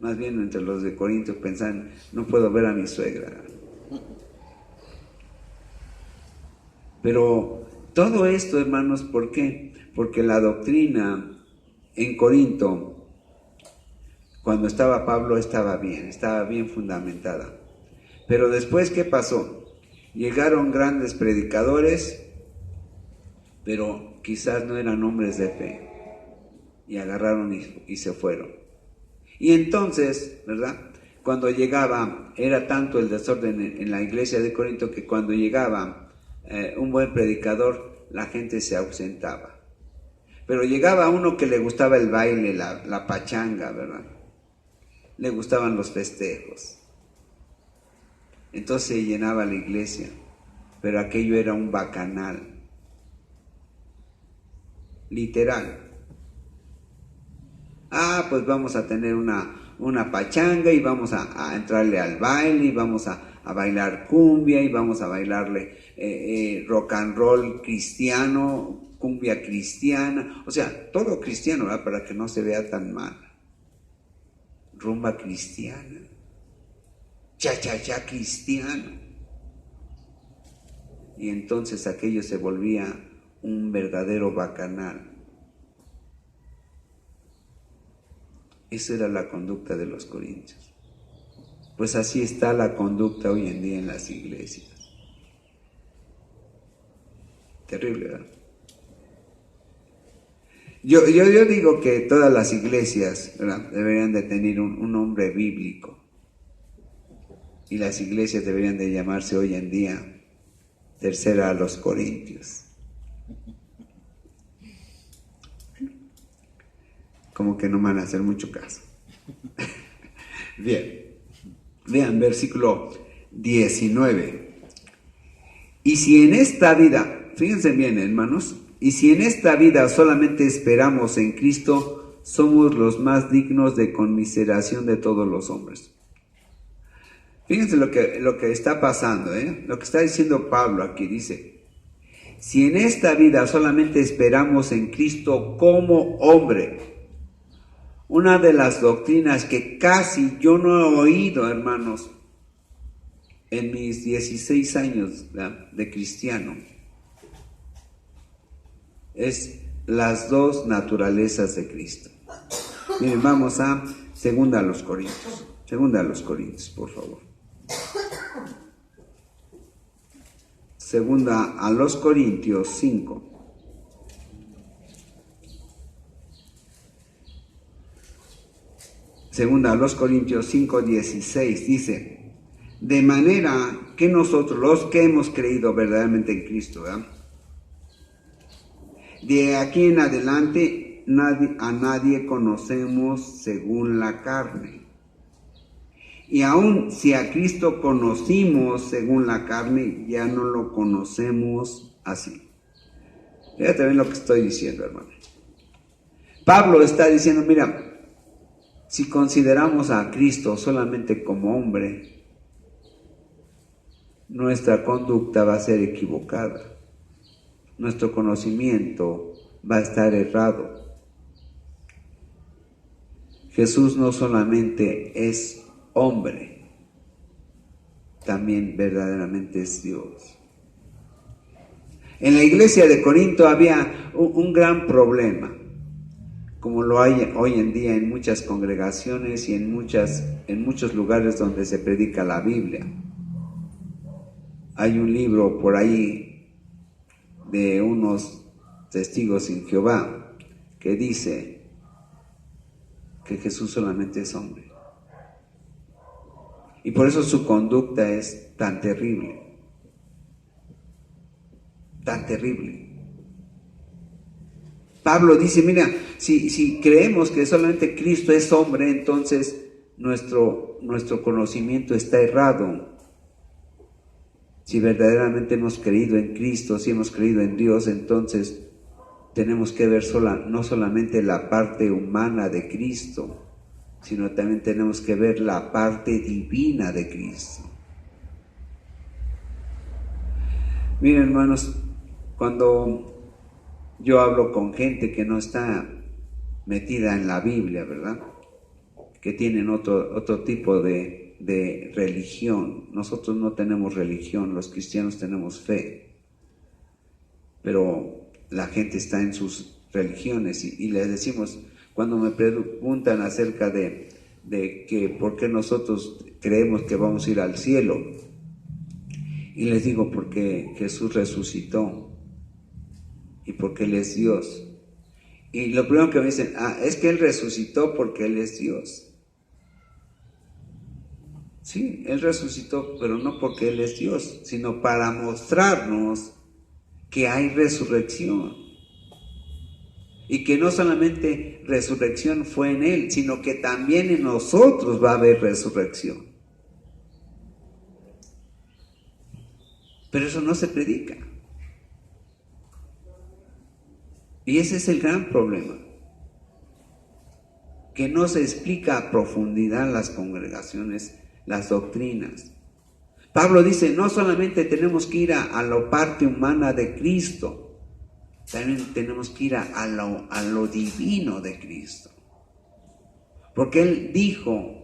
Más bien entre los de Corintios pensaban, no puedo ver a mi suegra. Pero todo esto, hermanos, ¿por qué? Porque la doctrina en Corinto, cuando estaba Pablo, estaba bien fundamentada. Pero después, ¿qué pasó? Llegaron grandes predicadores, pero quizás no eran hombres de fe, y agarraron y se fueron. Y entonces, ¿verdad?, cuando llegaba, era tanto el desorden en la iglesia de Corinto que cuando llegaba un buen predicador, la gente se ausentaba. Pero llegaba uno que le gustaba el baile, la pachanga, ¿verdad? Le gustaban los festejos. Entonces se llenaba la iglesia, pero aquello era un bacanal, literal. Pues vamos a tener una pachanga y vamos a entrarle al baile y vamos a bailar cumbia y vamos a bailarle rock and roll cristiano, cumbia cristiana, o sea, todo cristiano, ¿verdad?, para que no se vea tan mal. Rumba cristiana, cha-cha-cha cristiano. Y entonces aquello se volvía un verdadero bacanal. Esa era la conducta de los corintios. Pues así está la conducta hoy en día en las iglesias. Terrible, ¿verdad? Yo digo que todas las iglesias, ¿verdad?, deberían de tener un nombre bíblico. Y las iglesias deberían de llamarse hoy en día Tercera a los Corintios. Como que no van a hacer mucho caso. Bien, vean versículo 19. Y si en esta vida, fíjense bien, hermanos, y si en esta vida solamente esperamos en Cristo, somos los más dignos de conmiseración de todos los hombres. Fíjense lo que está pasando, lo que está diciendo Pablo aquí, dice, si en esta vida solamente esperamos en Cristo como hombre, una de las doctrinas que casi yo no he oído, hermanos, en mis 16 años, ¿verdad?, de cristiano, es las dos naturalezas de Cristo. Miren, vamos a Segunda a los Corintios, por favor. Segunda a los Corintios 5. Segunda a los Corintios 5:16 dice, de manera que nosotros, los que hemos creído verdaderamente en Cristo, ¿verdad?, de aquí en adelante a nadie conocemos según la carne. Y aun si a Cristo conocimos según la carne, ya no lo conocemos así. Fíjate bien lo que estoy diciendo, hermano. Pablo está diciendo, mira, si consideramos a Cristo solamente como hombre, nuestra conducta va a ser equivocada. Nuestro conocimiento va a estar errado. Jesús no solamente es hombre, también verdaderamente es Dios. En la iglesia de Corinto había un gran problema, como lo hay hoy en día en muchas congregaciones y en muchos lugares donde se predica la Biblia. Hay un libro por ahí de unos testigos en Jehová que dice que Jesús solamente es hombre. Y por eso su conducta es tan terrible. Tan terrible. Pablo dice, mira, si creemos que solamente Cristo es hombre, entonces nuestro conocimiento está errado. Si verdaderamente hemos creído en Cristo, si hemos creído en Dios, entonces tenemos que ver no solamente la parte humana de Cristo, sino también tenemos que ver la parte divina de Cristo. Miren, hermanos, cuando yo hablo con gente que no está metida en la Biblia, ¿verdad?, que tienen otro tipo de religión. Nosotros no tenemos religión, los cristianos tenemos fe, pero la gente está en sus religiones y les decimos, cuando me preguntan acerca de que por qué nosotros creemos que vamos a ir al cielo, y les digo, porque Jesús resucitó y porque Él es Dios. Y lo primero que me dicen, es que Él resucitó porque Él es Dios. Sí, Él resucitó, pero no porque Él es Dios, sino para mostrarnos que hay resurrección. Y que no solamente resurrección fue en Él, sino que también en nosotros va a haber resurrección. Pero eso no se predica. Y ese es el gran problema, que no se explica a profundidad las congregaciones, las doctrinas. Pablo dice, no solamente tenemos que ir a la parte humana de Cristo, también tenemos que ir a lo divino de Cristo. Porque Él dijo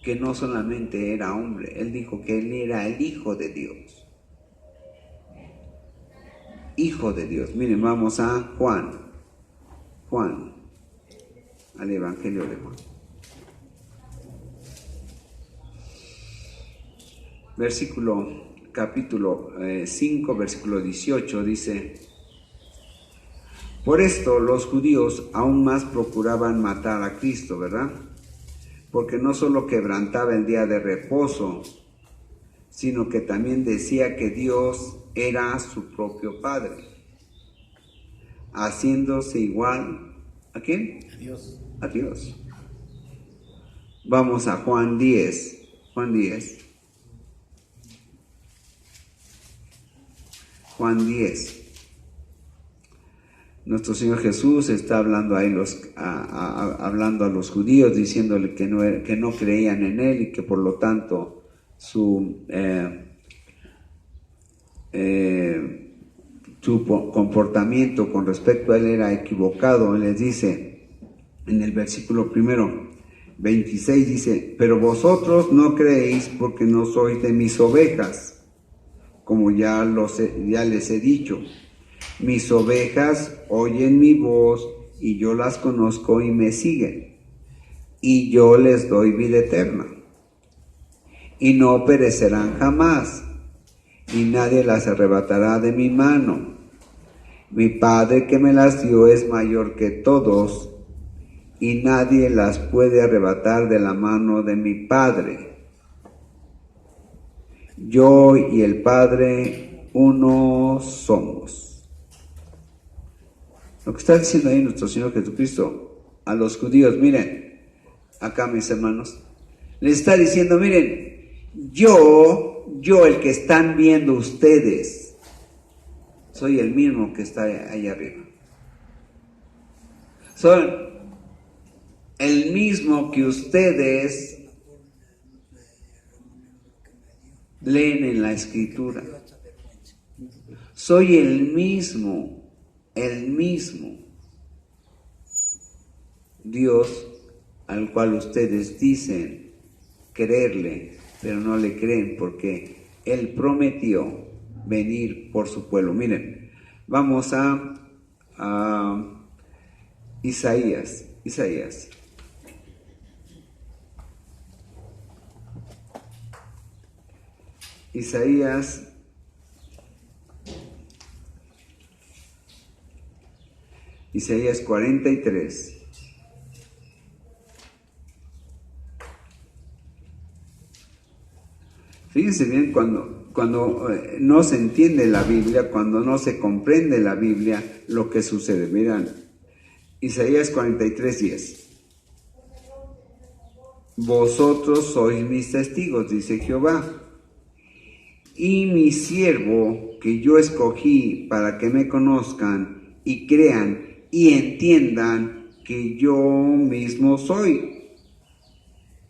que no solamente era hombre, Él dijo que Él era el Hijo de Dios. Hijo de Dios. Miren, vamos a Juan, al Evangelio de Juan. Capítulo 5, versículo 18, dice, por esto los judíos aún más procuraban matar a Cristo, ¿verdad? Porque no solo quebrantaba el día de reposo, sino que también decía que Dios era su propio Padre, haciéndose igual, ¿a quién? A Dios. A Dios. Vamos a Juan 10. Juan 10, nuestro Señor Jesús está hablando hablando a los judíos, diciéndole que no creían en Él y que por lo tanto su comportamiento con respecto a Él era equivocado. Él les dice en el versículo 26, dice: pero vosotros no creéis porque no sois de mis ovejas, como ya les he dicho. Mis ovejas oyen mi voz, y yo las conozco y me siguen, y yo les doy vida eterna, y no perecerán jamás, y nadie las arrebatará de mi mano. Mi Padre que me las dio es mayor que todos, y nadie las puede arrebatar de la mano de mi Padre. Yo y el Padre uno somos. Lo que está diciendo ahí nuestro Señor Jesucristo a los judíos, miren, acá mis hermanos, les está diciendo: miren, yo el que están viendo ustedes, soy el mismo que está ahí arriba. Soy el mismo que ustedes leen en la Escritura. Soy el mismo Dios al cual ustedes dicen creerle, pero no le creen porque Él prometió venir por su pueblo. Miren, vamos a Isaías. Isaías 43. Fíjense bien, cuando no se entiende la Biblia, cuando no se comprende la Biblia, lo que sucede. Miren, Isaías 43:10. Vosotros sois mis testigos, dice Jehová, y mi siervo que yo escogí para que me conozcan y crean y entiendan que yo mismo soy.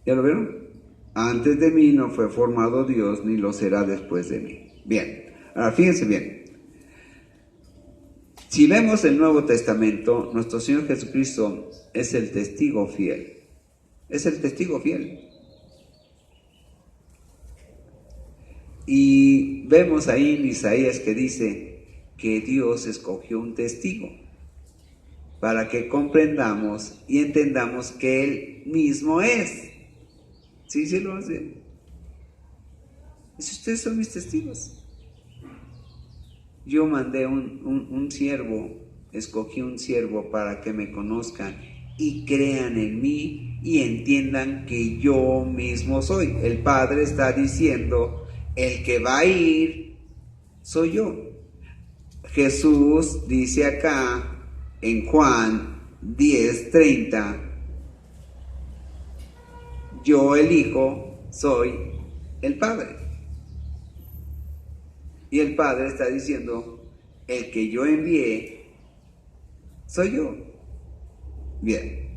¿Ya lo vieron? Antes de mí no fue formado Dios, ni lo será después de mí. Bien, ahora fíjense bien. Si vemos el Nuevo Testamento, nuestro Señor Jesucristo es el testigo fiel. Es el testigo fiel. Y vemos ahí en Isaías que dice que Dios escogió un testigo para que comprendamos y entendamos que Él mismo es. Sí, sí lo hace. Ustedes son mis testigos. Yo mandé un siervo, escogí un siervo para que me conozcan y crean en mí y entiendan que yo mismo soy. El Padre está diciendo: el que va a ir soy yo. Jesús dice acá en Juan 10:30: yo el Hijo soy el Padre. Y el Padre está diciendo: el que yo envié soy yo. Bien,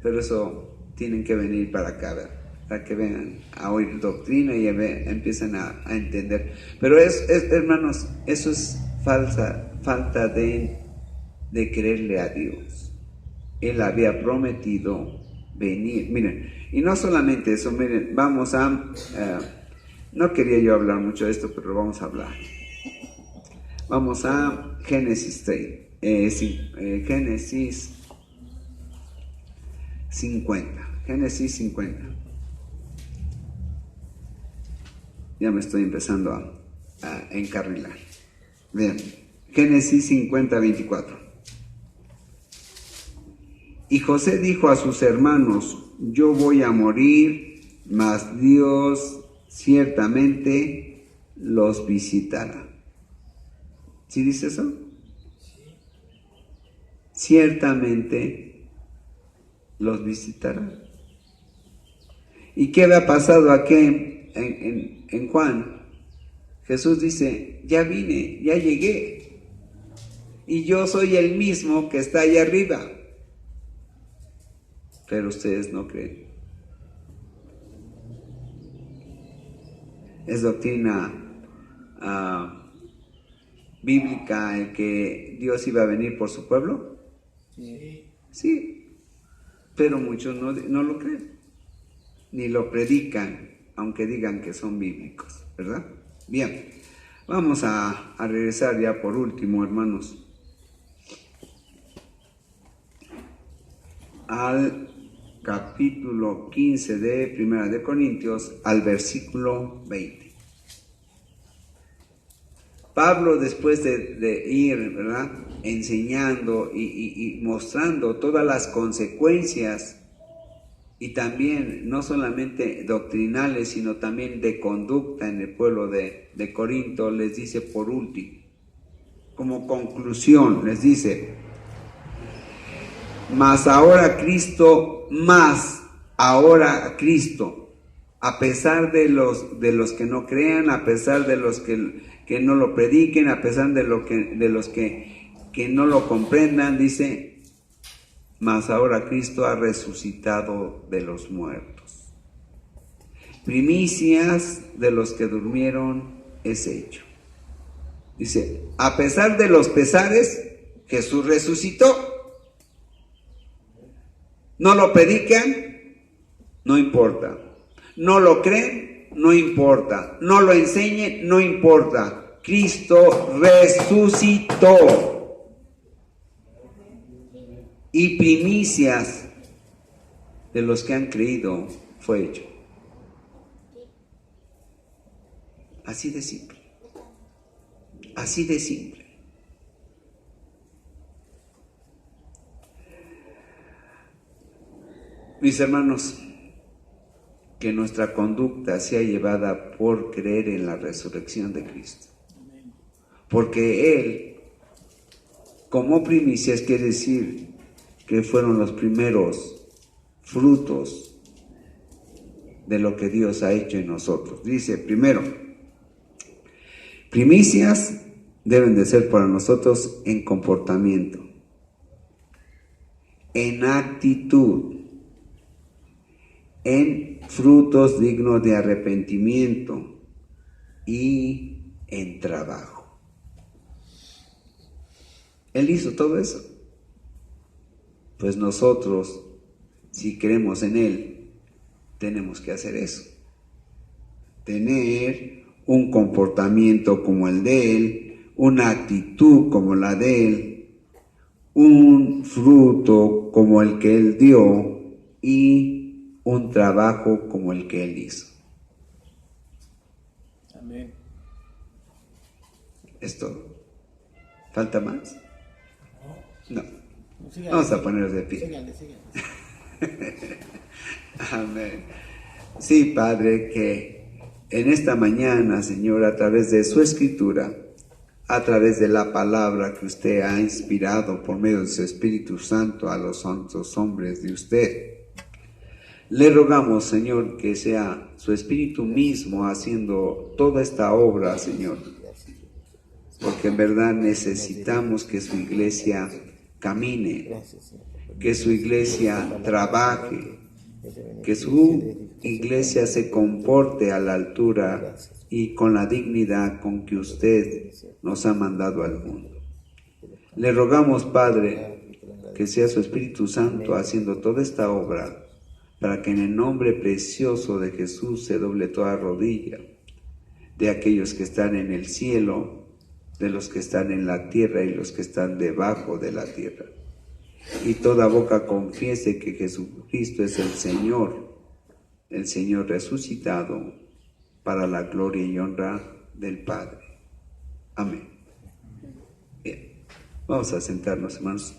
pero eso tienen que venir para acá, ¿verdad? Para que vengan a oír doctrina y empiecen a entender. Pero hermanos, eso es falta de creerle a Dios. Él había prometido venir. Miren, y no solamente eso, miren, vamos a... no quería yo hablar mucho de esto, pero vamos a hablar. Vamos a Génesis 3. Génesis 50. Génesis 50. Ya me estoy empezando a encarrilar. Bien, Génesis 50, 24. Y José dijo a sus hermanos: yo voy a morir, mas Dios ciertamente los visitará. ¿Sí dice eso? Ciertamente los visitará. ¿Y qué había pasado aquí en Juan? Jesús dice: ya vine, ya llegué. y yo soy el mismo que está allá arriba. Pero ustedes no creen. Es doctrina bíblica el que Dios iba a venir por su pueblo. Sí, pero muchos no lo creen, ni lo predican, aunque digan que son bíblicos, ¿verdad? Bien, vamos a regresar ya por último, hermanos, al capítulo 15 de Primera de Corintios, al versículo 20. Pablo, después de ir, ¿verdad?, enseñando y mostrando todas las consecuencias, y también no solamente doctrinales, sino también de conducta en el pueblo de Corinto, les dice por último, como conclusión, les dice: mas ahora Cristo, a pesar de los que no crean, a pesar de los que no lo prediquen, a pesar de los que no lo comprendan, dice: mas ahora Cristo ha resucitado de los muertos. Primicias de los que durmieron es hecho. Dice, a pesar de los pesares, Jesús resucitó. No lo predican, no importa. No lo creen, no importa. No lo enseñen, no importa. Cristo resucitó. Y primicias de los que han creído fue hecho. Así de simple. Así de simple. Mis hermanos, que nuestra conducta sea llevada por creer en la resurrección de Cristo. Porque Él, como primicias, quiere decir que fueron los primeros frutos de lo que Dios ha hecho en nosotros. Dice, primero, primicias deben de ser para nosotros en comportamiento, en actitud, en frutos dignos de arrepentimiento y en trabajo. Él hizo todo eso. Pues nosotros, si creemos en Él, tenemos que hacer eso. Tener un comportamiento como el de Él, una actitud como la de Él, un fruto como el que Él dio y un trabajo como el que Él hizo. Amén. ¿Es todo? ¿Falta más? No. Sígale, Vamos a ponernos de pie. sígale. Amén. Sí, Padre, que en esta mañana, Señor, a través de su escritura, a través de la palabra que usted ha inspirado por medio de su Espíritu Santo a los santos hombres de usted, le rogamos, Señor, que sea su Espíritu mismo haciendo toda esta obra, Señor, porque en verdad necesitamos que su iglesia camine, que su iglesia trabaje, que su iglesia se comporte a la altura y con la dignidad con que usted nos ha mandado al mundo. Le rogamos, Padre, que sea su Espíritu Santo haciendo toda esta obra, para que en el nombre precioso de Jesús se doble toda rodilla, de aquellos que están en el cielo, de los que están en la tierra y los que están debajo de la tierra. Y toda boca confiese que Jesucristo es el Señor resucitado, para la gloria y honra del Padre. Amén. Bien, vamos a sentarnos, hermanos.